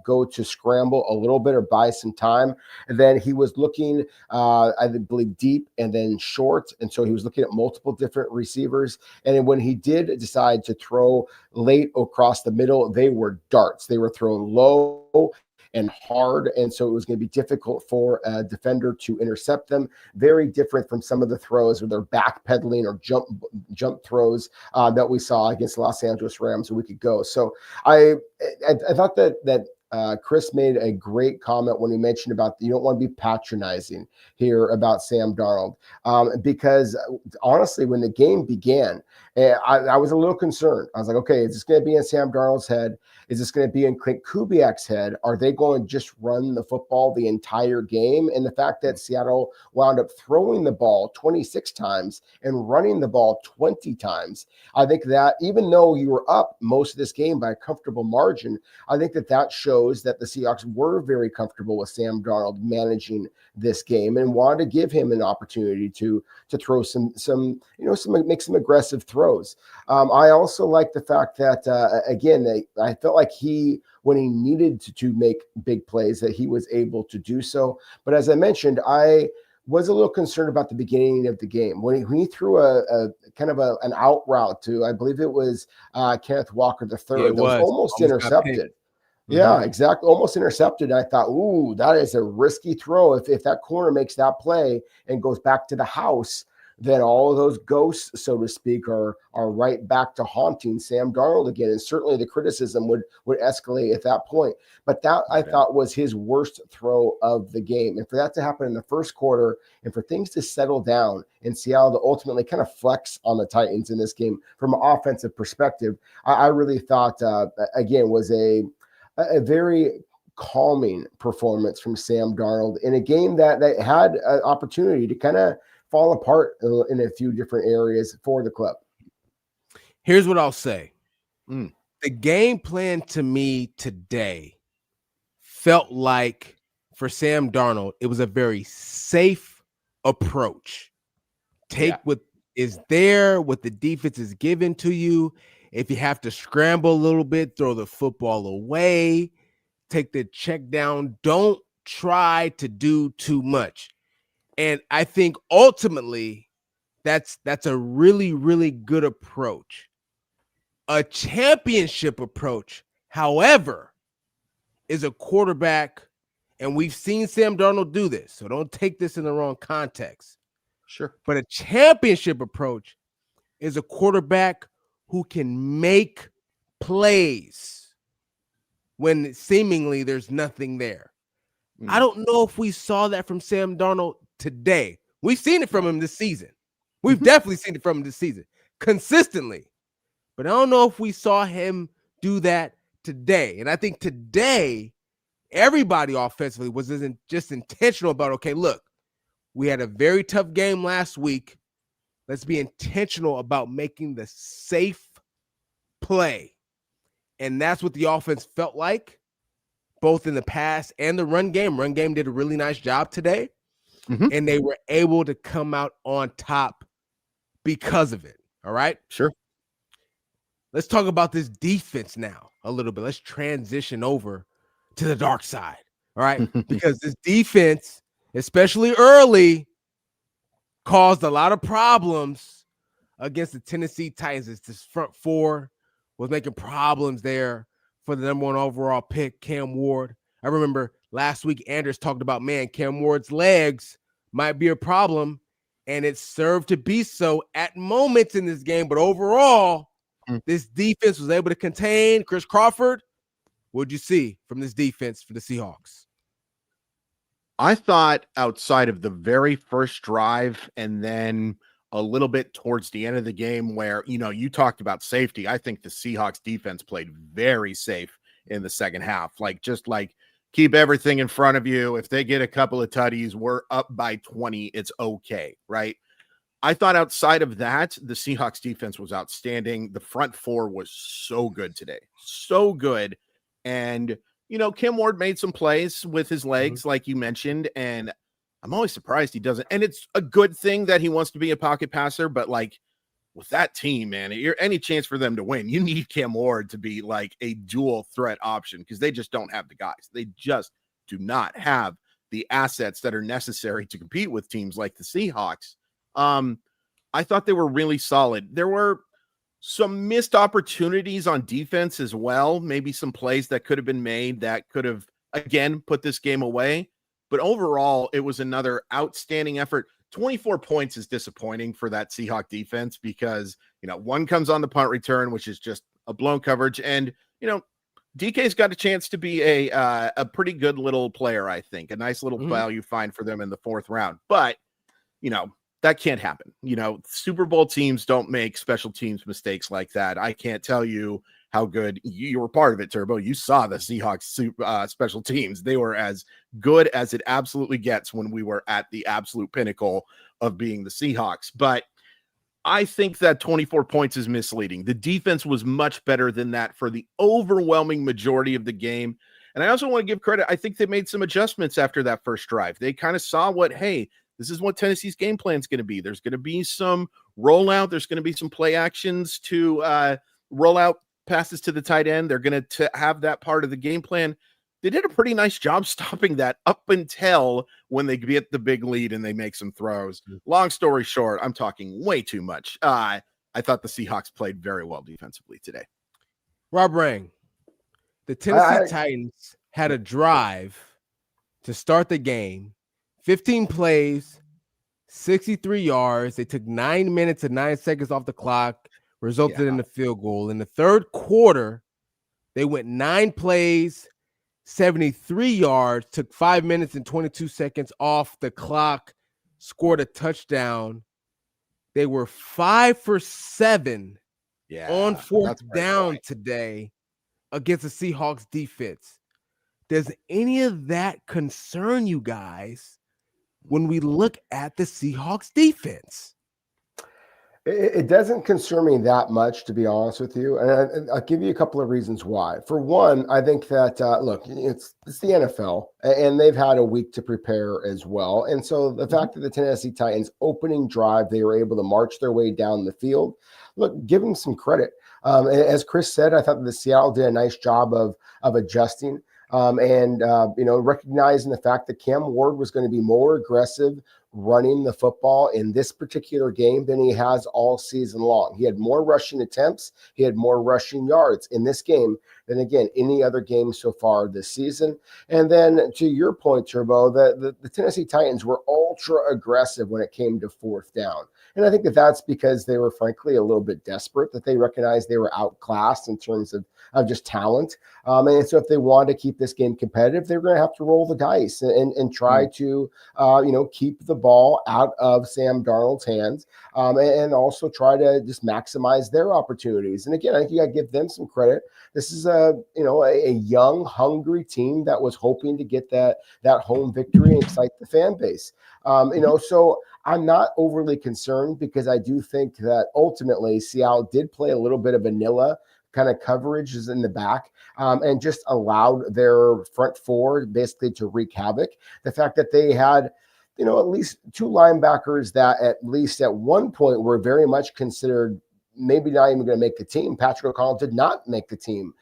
go to scramble a little bit or buy some time, and then he was looking, I believe, deep and then short. And so he was looking at multiple different receivers. And then when he did decide to throw late across the middle, they were darts. They were thrown low and hard, and so it was going to be difficult for a defender to intercept them. Very different from some of the throws where they're backpedaling or jump throws that we saw against the Los Angeles Rams a week ago. So I thought that Chris made a great comment when he mentioned about you don't want to be patronizing here about Sam Darnold, because honestly, when the game began, I was a little concerned. I was like, okay, is this going to be in Sam Darnold's head? Is this going to be in Clint Kubiak's head? Are they going to just run the football the entire game? And the fact that Seattle wound up throwing the ball 26 times and running the ball 20 times, I think that even though you were up most of this game by a comfortable margin, I think that shows that the Seahawks were very comfortable with Sam Darnold managing this game and wanted to give him an opportunity to throw make some aggressive throws. I also like the fact that again, I felt like when he needed to make big plays, that he was able to do so. But as I mentioned, I was a little concerned about the beginning of the game when he threw a kind of an out route to, I believe it was Kenneth Walker III. That was almost intercepted. Yeah, exactly. Almost intercepted. I thought, ooh, that is a risky throw. If that corner makes that play and goes back to the house, then all of those ghosts, so to speak, are right back to haunting Sam Darnold again. And certainly the criticism would escalate at that point. But that I thought was his worst throw of the game. And for that to happen in the first quarter and for things to settle down in Seattle to ultimately kind of flex on the Titans in this game from an offensive perspective, I really thought, again, was a very calming performance from Sam Darnold in a game that had an opportunity to kind of fall apart in a few different areas for the club. Here's what I'll say. The game plan to me today felt like for Sam Darnold, it was a very safe approach. Take what is there, what the defense is given to you. If you have to scramble a little bit, throw the football away, take the check down. Don't try to do too much. And I think ultimately that's a really, really good approach. A championship approach, however, is a quarterback, and we've seen Sam Darnold do this, so don't take this in the wrong context. Sure. But a championship approach is a quarterback who can make plays when seemingly there's nothing there. I don't know if we saw that from Sam Darnold today. We've seen it from him this season. We've definitely seen it from him this season consistently. But I don't know if we saw him do that today. And I think today, everybody offensively was just intentional about, okay, look, we had a very tough game last week. Let's be intentional about making the safe play. And that's what the offense felt like, both in the pass and the run game. Run game did a really nice job today. And they were able to come out on top because of it. All right? Sure. Let's talk about this defense now a little bit. Let's transition over to the dark side. All right? Because this defense, especially early, caused a lot of problems against the Tennessee Titans. This front four was making problems there for the number 1 overall pick, Cam Ward. I remember last week, Anders talked about, man, Cam Ward's legs might be a problem, and it served to be so at moments in this game. But overall, this defense was able to contain Chris Crawford. What did you see from this defense for the Seahawks? I thought outside of the very first drive and then a little bit towards the end of the game where, you talked about safety. I think the Seahawks defense played very safe in the second half. Just keep everything in front of you. If they get a couple of tutties, we're up by 20. It's okay, right? I thought outside of that, the Seahawks defense was outstanding. The front four was so good today. So good. And, Cam Ward made some plays with his legs, like you mentioned, and I'm always surprised he doesn't. And it's a good thing that he wants to be a pocket passer, but with that team, man, any chance for them to win, you need Cam Ward to be a dual threat option because they just don't have the guys. They just do not have the assets that are necessary to compete with teams like the Seahawks. I thought they were really solid. There were some missed opportunities on defense as well. Maybe some plays that could have been made that could have, again, put this game away. But overall, it was another outstanding effort. 24 points is disappointing for that Seahawk defense because, one comes on the punt return, which is just a blown coverage. And, DK's got a chance to be a pretty good little player, I think. A nice little value find for them in the 4th round. But, that can't happen. Super Bowl teams don't make special teams mistakes like that. I can't tell you how good you were part of it, Turbo. You saw the Seahawks special teams. They were as good as it absolutely gets when we were at the absolute pinnacle of being the Seahawks. But I think that 24 points is misleading. The defense was much better than that for the overwhelming majority of the game. And I also want to give credit. I think they made some adjustments after that first drive. They kind of saw this is what Tennessee's game plan is going to be. There's going to be some rollout. There's going to be some play actions to roll out passes to the tight end. They're going to have that part of the game plan. They did a pretty nice job stopping that up until when they get the big lead and they make some throws. Long story short, I'm talking way too much. I thought the Seahawks played very well defensively today. Rob Rang, the Tennessee Titans had a drive to start the game. 15 plays, 63 yards. They took 9 minutes and 9 seconds off the clock, resulted in the field goal. In the third quarter, they went 9 plays, 73 yards, took 5 minutes and 22 seconds off the clock, scored a touchdown. They were 5 for 7 on 4th down today against the Seahawks defense. Does any of that concern you guys when we look at the Seahawks defense? It doesn't concern me that much, to be honest with you. And I'll give you a couple of reasons why. For one, I think that, look, it's the NFL, and they've had a week to prepare as well. And so the fact that the Tennessee Titans opening drive, they were able to march their way down the field. Look, give them some credit. As Chris said, I thought that Seattle did a nice job of adjusting. Recognizing the fact that Cam Ward was going to be more aggressive running the football in this particular game than he has all season long. He had more rushing attempts. He had more rushing yards in this game than, again, any other game so far this season. And then to your point, Turbo, the Tennessee Titans were ultra aggressive when it came to 4th down. And I think that that's because they were, frankly, a little bit desperate, that they recognized they were outclassed in terms of just talent. And so if they wanted to keep this game competitive, they were going to have to roll the dice and try to, keep the ball out of Sam Darnold's hands and also try to just maximize their opportunities. And again, I think you got to give them some credit. This is a young, hungry team that was hoping to get that home victory and excite the fan base. So I'm not overly concerned because I do think that ultimately Seattle did play a little bit of vanilla kind of coverage is in the back and just allowed their front four basically to wreak havoc. The fact that they had, at least 2 linebackers that at least at one point were very much considered maybe not even going to make the team. Patrick O'Connell did not make the team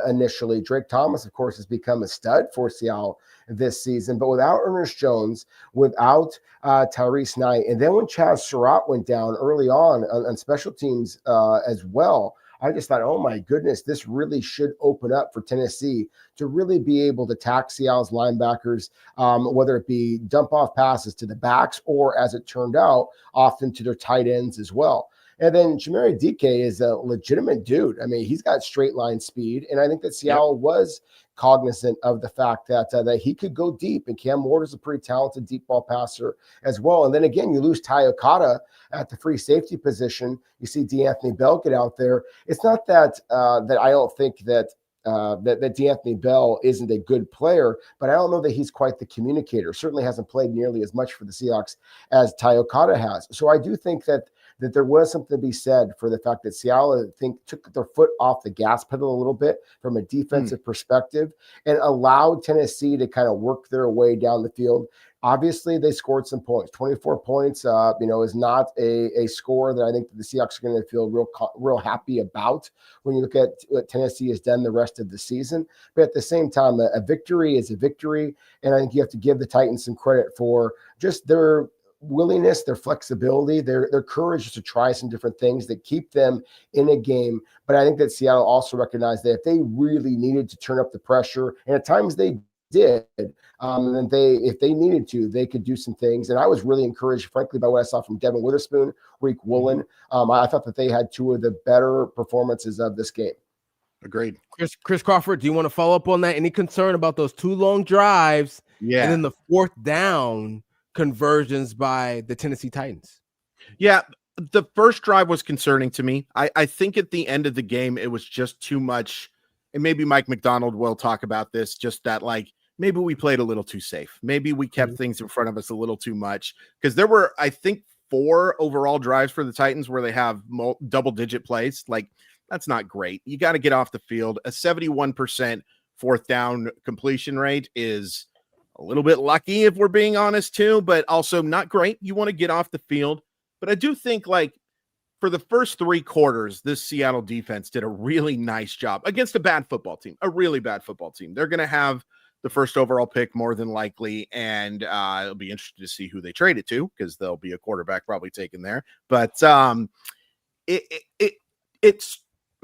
initially. Drake Thomas, of course, has become a stud for Seattle this season. But without Ernest Jones, without Tyrese Knight, and then when Chaz Surratt went down early on special teams as well, I just thought, oh my goodness, this really should open up for Tennessee to really be able to tax Seattle's linebackers, whether it be dump off passes to the backs or, as it turned out, often to their tight ends as well. And then Chimere Dike is a legitimate dude. I mean, he's got straight line speed, and I think that Seattle was cognizant of the fact that that he could go deep, and Cam Ward is a pretty talented deep ball passer as well. And then again, you lose Ty Okada at the free safety position. You see D'Anthony Bell get out there. It's not that that I don't think that that D'Anthony Bell isn't a good player, but I don't know that he's quite the communicator. Certainly hasn't played nearly as much for the Seahawks as Ty Okada has. So I do think that there was something to be said for the fact that Seattle, I think, took their foot off the gas pedal a little bit from a defensive perspective and allowed Tennessee to kind of work their way down the field. Obviously, they scored some points. 24 points, is not a score that I think the Seahawks are going to feel real happy about when you look at what Tennessee has done the rest of the season. But at the same time, a victory is a victory, and I think you have to give the Titans some credit for just their willingness, their flexibility, their courage to try some different things that keep them in a game. But I think that Seattle also recognized that if they really needed to turn up the pressure, and at times they did, then if they needed to, they could do some things. And I was really encouraged, frankly, by what I saw from Devin Witherspoon, Reek Woolen. I thought that they had two of the better performances of this game. Agreed. Chris Crawford, do you want to follow up on that? Any concern about those two long drives? Yeah. And then the fourth down conversions by the Tennessee Titans? Yeah, the first drive was concerning to me. I think at the end of the game, it was just too much. And maybe Mike McDonald will talk about this, just that, like, maybe we played a little too safe. Maybe we kept things in front of us a little too much, because there were, I think, 4 overall drives for the Titans where they have double-digit plays. Like, that's not great. You got to get off the field. A 71% fourth down completion rate is a little bit lucky, if we're being honest, too, but also not great. You want to get off the field. But I do think, like, for the first 3 quarters, this Seattle defense did a really nice job against a bad football team, a really bad football team. They're going to have the first overall pick more than likely, and it'll be interesting to see who they trade it to, because there'll be a quarterback probably taken there. But it's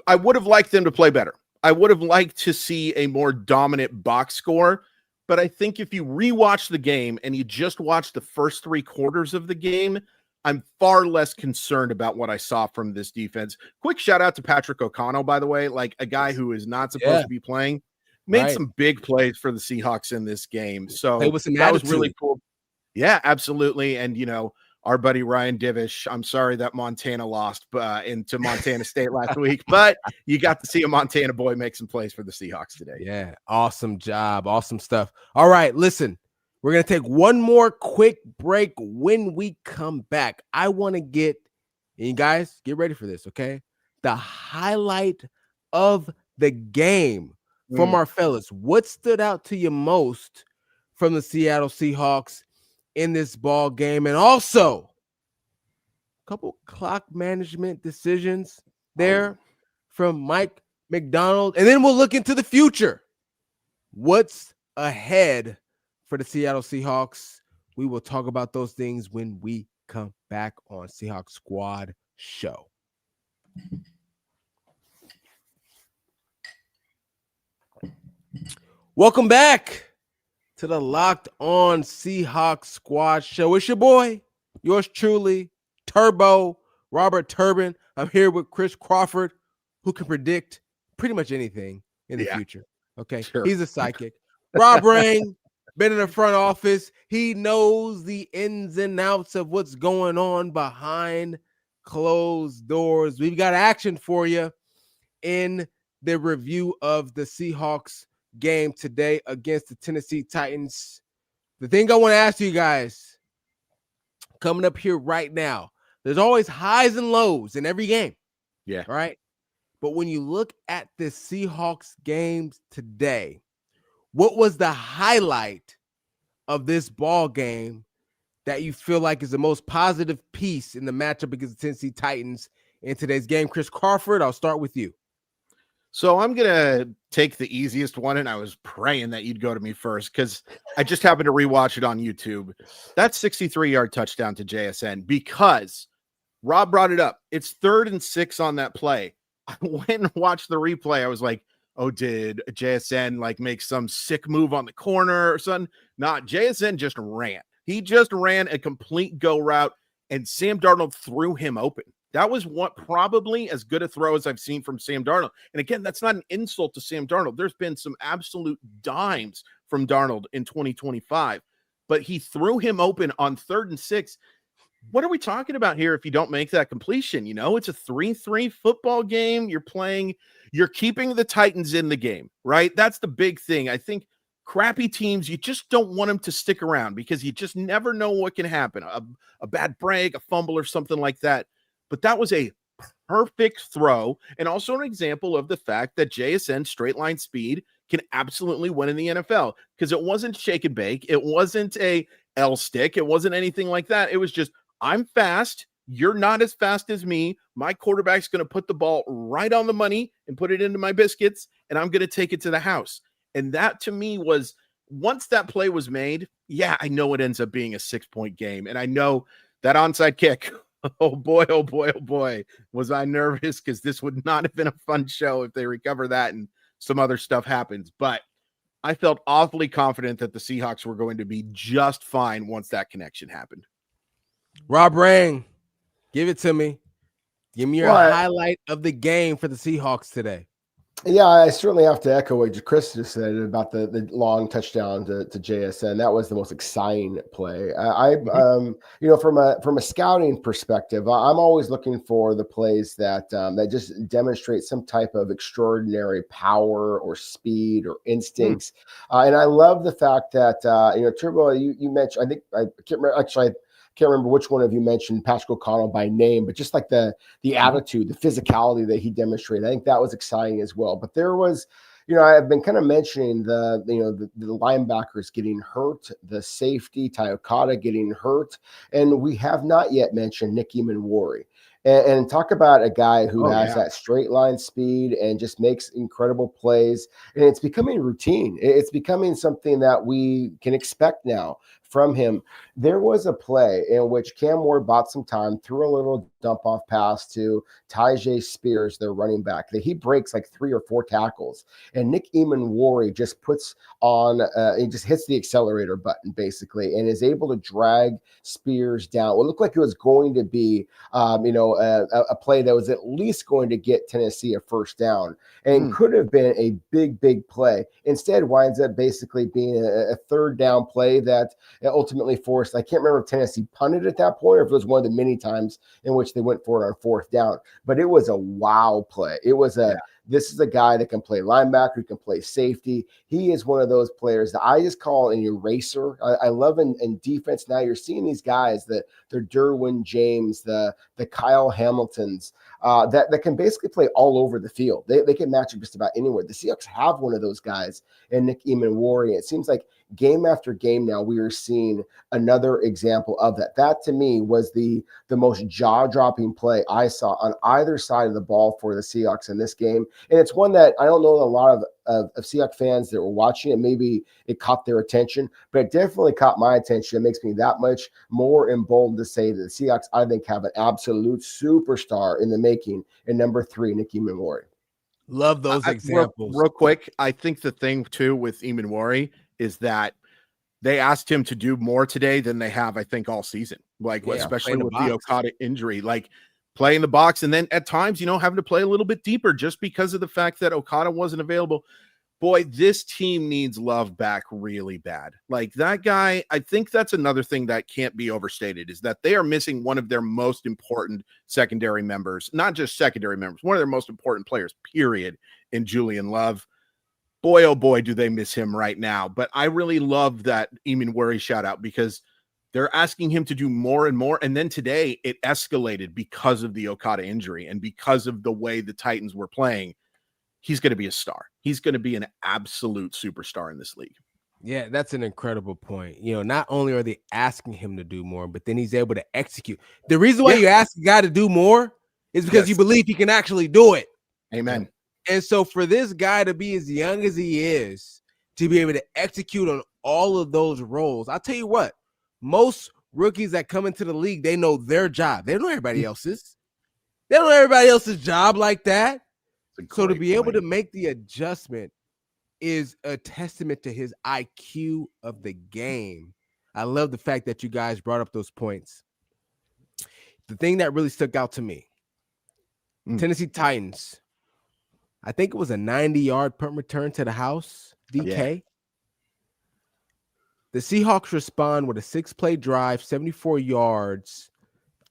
I would have liked them to play better. I would have liked to see a more dominant box score. But I think if you rewatch the game and you just watch the first 3 quarters of the game, I'm far less concerned about what I saw from this defense. Quick shout out to Patrick O'Connell, by the way, like a guy who is not supposed to be playing, made some big plays for the Seahawks in this game. So that was really cool. Yeah, absolutely. And, you know, our buddy Ryan Divish, I'm sorry that Montana lost into Montana State last week, but you got to see a Montana boy make some plays for the Seahawks today. Yeah, awesome job. Awesome stuff. All right, listen, we're going to take one more quick break. When we come back, I want to and you guys, get ready for this, okay? The highlight of the game from our fellas. What stood out to you most from the Seattle Seahawks in this ball game? And also a couple clock management decisions there from Mike McDonald. And then we'll look into the future. What's ahead for the Seattle Seahawks? We will talk about those things when we come back on Seahawks Squad Show. Welcome back to the Locked On Seahawks Squad Show. It's your boy, yours truly, Turbo, Robert Turbin. I'm here with Chris Crawford, who can predict pretty much anything in the future. Okay, sure. He's a psychic. Rob Rang, been in the front office. He knows the ins and outs of what's going on behind closed doors. We've got action for you in the review of the Seahawks game today against the Tennessee Titans. The thing I want to ask you guys coming up here right now, there's always highs and lows in every game. Yeah. All right. But when you look at the Seahawks games today, what was the highlight of this ball game that you feel like is the most positive piece in the matchup against the Tennessee Titans in today's game. Chris Crawford, I'll start with you. So I'm going to take the easiest one, and I was praying that you'd go to me first because I just happened to rewatch it on YouTube. That 63-yard touchdown to JSN, because Rob brought it up. It's 3rd and 6 on that play. I went and watched the replay. I was like, oh, did JSN like make some sick move on the corner or something? Not. JSN just ran. He just ran a complete go route, and Sam Darnold threw him open. That was what probably as good a throw as I've seen from Sam Darnold. And again, that's not an insult to Sam Darnold. There's been some absolute dimes from Darnold in 2025, but he threw him open on 3rd and 6. What are we talking about here if you don't make that completion? You know, it's a 3-3 football game. You're keeping the Titans in the game, right? That's the big thing. I think crappy teams, you just don't want them to stick around because you just never know what can happen. A bad break, a fumble, or something like that. But that was a perfect throw, and also an example of the fact that JSN straight line speed can absolutely win in the NFL, because it wasn't shake and bake. It wasn't a L stick. It wasn't anything like that. It was just, I'm fast. You're not as fast as me. My quarterback's going to put the ball right on the money and put it into my biscuits, and I'm going to take it to the house. And that to me was, once that play was made, yeah, I know it ends up being a 6-point game. And I know that onside kick, oh boy, oh boy, oh boy, was I nervous, because this would not have been a fun show if they recover that and some other stuff happens. But I felt awfully confident that the Seahawks were going to be just fine once that connection happened. Rob Rang, give it to me. Give me your highlight of the game for the Seahawks today. Yeah, I certainly have to echo what Chris just said about the long touchdown to JSN. That was the most exciting play. From a scouting perspective, I'm always looking for the plays that just demonstrate some type of extraordinary power or speed or instincts. And I love the fact that Turbo, you mentioned, I think I can't remember, actually. I can't remember which one of you mentioned Patrick O'Connell by name, but just like the attitude, the physicality that he demonstrated, I think that was exciting as well. But there was, I've been kind of mentioning the linebackers getting hurt, the safety, Ty Okada getting hurt, and we have not yet mentioned Nick Eamon-Warry. And talk about a guy who has that straight line speed and just makes incredible plays. And it's becoming routine. It's becoming something that we can expect now from him. There was a play in which Cam Ward bought some time, threw a little dump off pass to Tyjae Spears, their running back, that he breaks like 3 or 4 tackles. And Nick Eamon-Warry just puts on, he just hits the accelerator button basically, and is able to drag Spears down. It looked like it was going to be, a play that was at least going to get Tennessee a first down, and could have been a big play. Instead, winds up basically being a 3rd down play that ultimately forced, I can't remember if Tennessee punted at that point or if it was one of the many times in which they went for it on 4th down. But it was a wow play. It was this is a guy that can play linebacker, he can play safety. He is one of those players that I just call an eraser. I love in defense now. You're seeing these guys, the Derwin James, the Kyle Hamiltons, that can basically play all over the field. They can match up just about anywhere. The Seahawks have one of those guys in Nick Eamon-Warry. It seems like game after game now we are seeing another example of that. That to me was the most jaw-dropping play I saw on either side of the ball for the Seahawks in this game. And it's one that I don't know a lot of Seahawks fans that were watching it. Maybe it caught their attention, but it definitely caught my attention. It makes me that much more emboldened to say that the Seahawks, I think, have an absolute superstar in the making in number 3, Nick Eamon-Warry. Love those examples. Real quick, I think the thing too with Eamon-Warry is that they asked him to do more today than they have, I think, all season. Especially with the Okada injury, like play in the box, and then at times, having to play a little bit deeper just because of the fact that Okada wasn't available. Boy, this team needs love back really bad. Like that guy, I think that's another thing that can't be overstated, is that they are missing one of their most important secondary members, not just secondary members, one of their most important players, period, in Julian Love. Boy, oh boy, do they miss him right now. But I really love that Eamon-Warry shout out, because they're asking him to do more and more. And then today it escalated because of the Okada injury and because of the way the Titans were playing. He's going to be a star. He's going to be an absolute superstar in this league. Yeah, that's an incredible point. Not only are they asking him to do more, but then he's able to execute. The reason why you ask a guy to do more is because you believe he can actually do it. Amen. And so for this guy to be as young as he is, to be able to execute on all of those roles, I'll tell you what, most rookies that come into the league, they know their job. They don't know everybody else's. They don't know everybody else's job like that. So to be able to make the adjustment is a testament to his IQ of the game. I love the fact that you guys brought up those points. The thing that really stuck out to me, Tennessee Titans, I think it was a 90-yard punt return to the house, DK. Yeah. The Seahawks respond with a 6-play drive, 74 yards,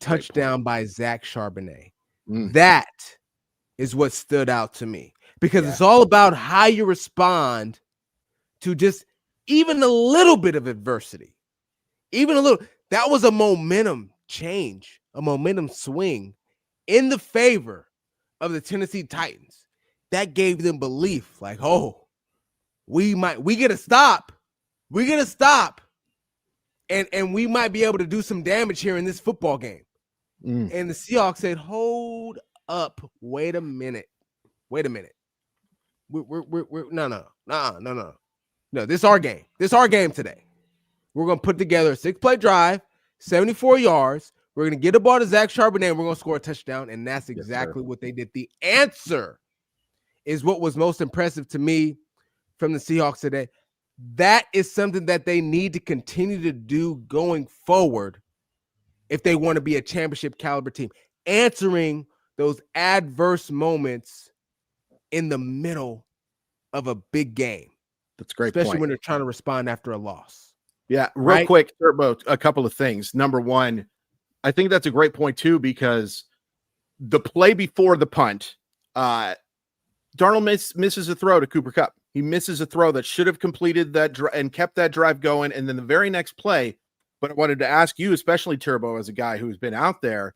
touchdown by Zach Charbonnet. That is what stood out to me because it's all about how you respond to just even a little bit of adversity. Even a little. That was a momentum change, a momentum swing in the favor of the Tennessee Titans. That gave them belief, like, oh, we get a stop. We're going to stop, and we might be able to do some damage here in this football game. And the Seahawks said, hold up. Wait a minute. We're no. This is our game. This is our game today. We're going to put together a 6-play drive, 74 yards. We're going to get the ball to Zach Charbonnet, and we're going to score a touchdown, and that's exactly what they did. The answer is what was most impressive to me from the Seahawks today. That is something that they need to continue to do going forward if they want to be a championship caliber team, answering those adverse moments in the middle of a big game. That's a great especially point. when they're trying to respond after a loss. Yeah, real quick, Turbo, a couple of things. Number one, I think that's a great point too, because the play before the punt, Darnold misses a throw to Cooper Kupp. He misses a throw that should have completed that and kept that drive going. And then the very next play, but I wanted to ask you, especially Turbo, as a guy who's been out there,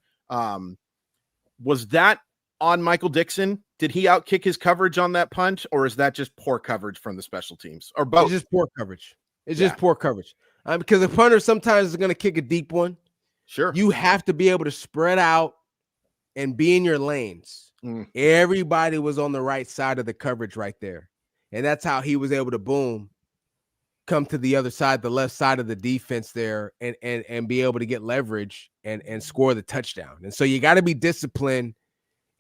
was that on Michael Dixon? Did he outkick his coverage on that punt, or is that just poor coverage from the special teams, or both? It's just poor coverage. It's just poor coverage. Because the punter sometimes is going to kick a deep one. Sure. You have to be able to spread out and be in your lanes. Everybody was on the right side of the coverage right there. And that's how he was able to come to the other side, the left side of the defense there, and be able to get leverage and score the touchdown. And so you got to be disciplined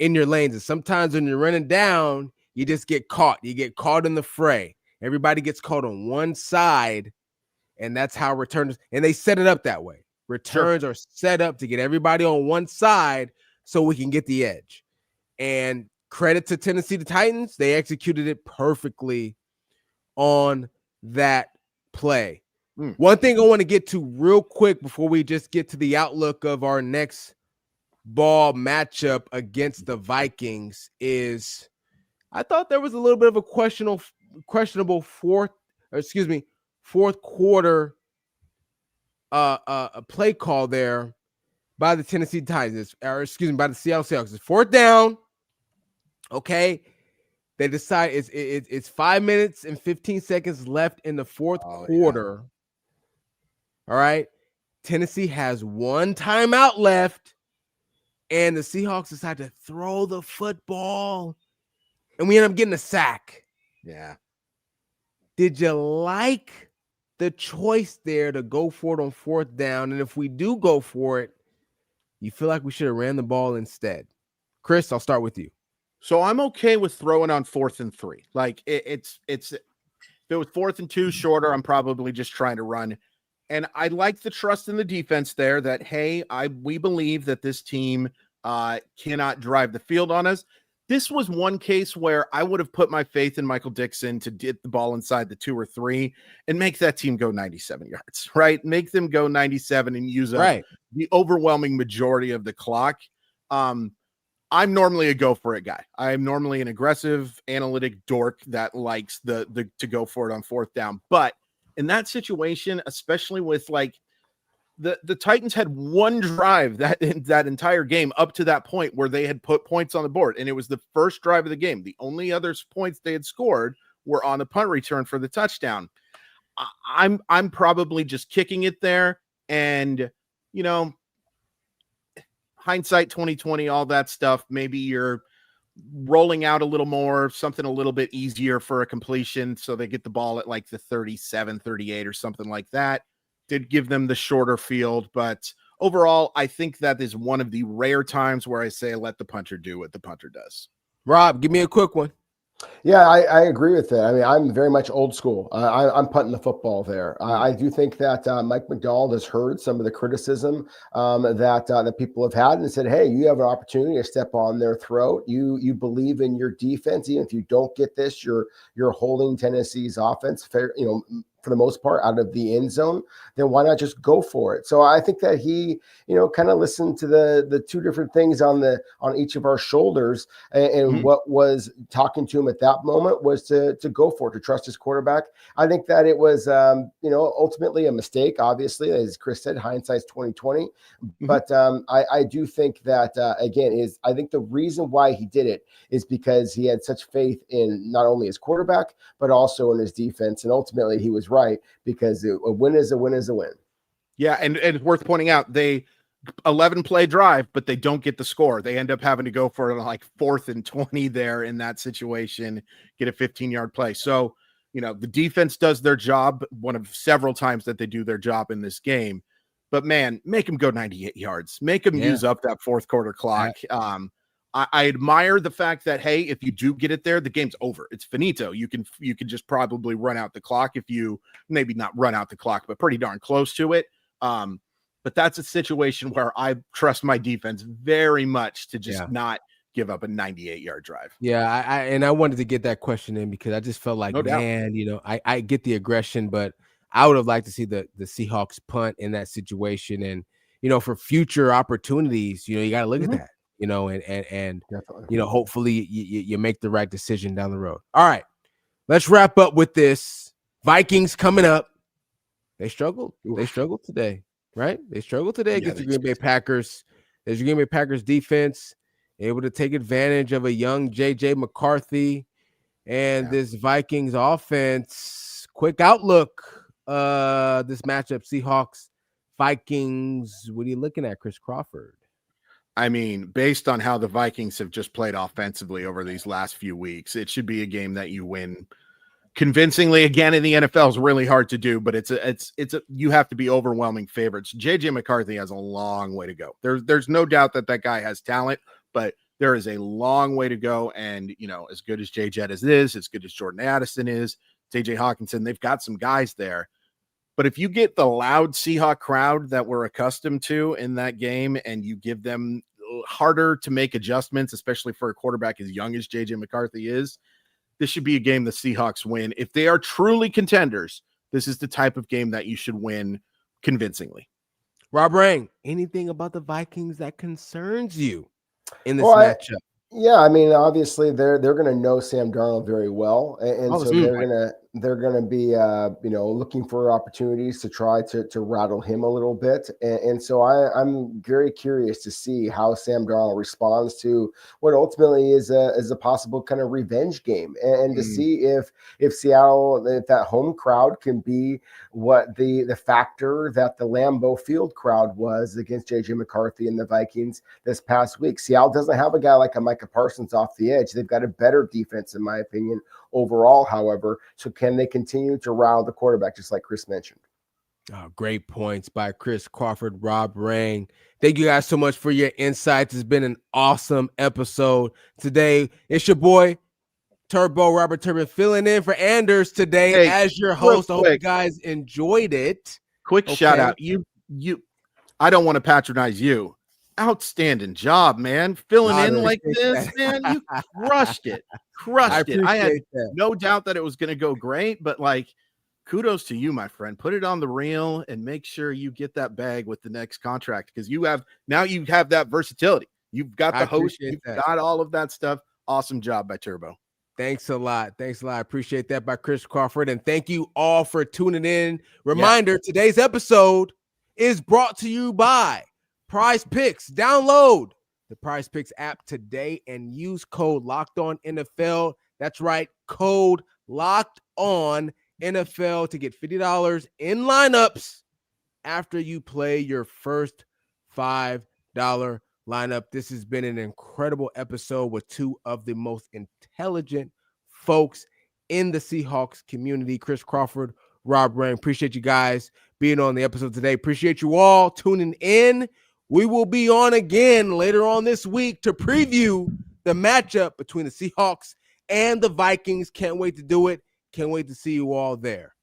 in your lanes. And sometimes when you're running down, you just get caught. You get caught in the fray. Everybody gets caught on one side, and that's how returns. And they set it up that way. Returns are set up to get everybody on one side so we can get the edge. And credit to Tennessee, the Titans, they executed it perfectly on that play. One thing I want to get to real quick before we just get to the outlook of our next ball matchup against the Vikings is I thought there was a little bit of a questionable fourth quarter a play call there by the Tennessee Titans, by the Seattle Seahawks. It's fourth down. Okay. They decide it's 5 minutes and 15 seconds left in the fourth quarter. Yeah. All right. Tennessee has one timeout left, and the Seahawks decide to throw the football, and we end up getting a sack. Yeah. Did you like the choice there to go for it on fourth down? And if we do go for it, you feel like we should have ran the ball instead? Chris, I'll start with you. So I'm okay with throwing on 4th and 3. Like it's if it was 4th and 2 shorter, I'm probably just trying to run. And I like the trust in the defense there that, hey, we believe that this team cannot drive the field on us. This was one case where I would have put my faith in Michael Dixon to get the ball inside the 2 or 3 and make that team go 97 yards, right? Make them go 97 and use up the overwhelming majority of the clock. I'm normally a go for it guy. I'm normally an aggressive analytic dork that likes the to go for it on fourth down. But in that situation, especially with like the Titans had one drive that entire game up to that point where they had put points on the board, and it was the first drive of the game. The only other points they had scored were on the punt return for the touchdown. I'm probably just kicking it there, and hindsight 2020, all that stuff. Maybe you're rolling out a little more, something a little bit easier for a completion, so they get the ball at like the 37, 38 or something like that. Did give them the shorter field, but overall, I think that is one of the rare times where I say let the punter do what the punter does. Rob, give me a quick one. Yeah, I agree with that. I mean, I'm very much old school. I'm punting the football there. I do think that Mike McDonald has heard some of the criticism that people have had and said, hey, you have an opportunity to step on their throat. You believe in your defense. Even if you don't get this, you're holding Tennessee's offense fair, for the most part, out of the end zone, then why not just go for it? So I think that he, kind of listened to the two different things on each of our shoulders, and what was talking to him at that moment was to go for it, to trust his quarterback. I think that it was, ultimately a mistake. Obviously, as Chris said, hindsight's 2020. But I do think that again, I think the reason why he did it is because he had such faith in not only his quarterback but also in his defense, and ultimately he was right, because a win is a win is a win. Yeah, and it's worth pointing out, they 11 play drive, but they don't get the score. They end up having to go for like 4th and 20 there in that situation, get a 15-yard play. So, the defense does their job, one of several times that they do their job in this game. But man, make them go 98 yards. Make them use up that fourth quarter clock. I admire the fact that, hey, if you do get it there, the game's over. It's finito. You can just probably run out the clock, if you maybe not run out the clock, but pretty darn close to it. But that's a situation where I trust my defense very much to just not give up a 98-yard drive. Yeah, I wanted to get that question in because I just felt like, I get the aggression, but I would have liked to see the Seahawks punt in that situation. And, for future opportunities, you got to look at that. And hopefully you make the right decision down the road. All right, let's wrap up with this. Vikings coming up. They struggled. Oof. They struggled today, right? They struggled today against the Green Bay Packers. There's Green Bay Packers defense able to take advantage of a young J.J. McCarthy and this Vikings offense. Quick outlook. This matchup, Seahawks, Vikings. What are you looking at, Chris Crawford? I mean, based on how the Vikings have just played offensively over these last few weeks, it should be a game that you win convincingly. Again, in the NFL is really hard to do, but it's you have to be overwhelming favorites. JJ McCarthy has a long way to go. There's no doubt that guy has talent, but there is a long way to go. And, as good as JJ is, as good as Jordan Addison is, TJ Hawkinson, they've got some guys there. But if you get the loud Seahawk crowd that we're accustomed to in that game, and you give them harder to make adjustments, especially for a quarterback as young as JJ McCarthy is, this should be a game the Seahawks win. If they are truly contenders, this is the type of game that you should win convincingly. Rob Rang, anything about the Vikings that concerns you in this matchup? Yeah, I mean, obviously they're going to know Sam Darnold very well, and so they're going to be looking for opportunities to try to rattle him a little bit, and so I'm very curious to see how Sam Darnold responds to what ultimately is a possible kind of revenge game, and to see if Seattle, if that home crowd can be what the factor that the Lambeau Field crowd was against JJ McCarthy and the Vikings this past week. Seattle doesn't have a guy like a Micah Parsons off the edge. They've got a better defense, in my opinion, overall, however. So can they continue to rile the quarterback, just like Chris mentioned? Oh, great points by Chris Crawford, Rob Rang. Thank you guys so much for your insights. It's been an awesome episode today. It's your boy, Turbo Robert Turbin, filling in for Anders today as your host. I hope you guys enjoyed it. Quick shout out. You I don't want to patronize you. Outstanding job, man. Filling in like this, man. You crushed it. I had no doubt that it was going to go great, but kudos to you, my friend. Put it on the reel and make sure you get that bag with the next contract, because you have that versatility. You've got the host, you've got all of that stuff. Awesome job by Turbo. Thanks a lot. I appreciate that by Chris Crawford. And thank you all for tuning in. Reminder, today's episode is brought to you by PrizePicks. Download the PrizePicks app today and use code LOCKEDONNFL. That's right, code LOCKEDONNFL to get $50 in lineups after you play your first $5 lineup. This has been an incredible episode with two of the most intelligent folks in the Seahawks community. Chris Crawford, Rob Rain. Appreciate you guys being on the episode today. Appreciate you all tuning in. We will be on again later on this week to preview the matchup between the Seahawks and the Vikings. Can't wait to do it. Can't wait to see you all there.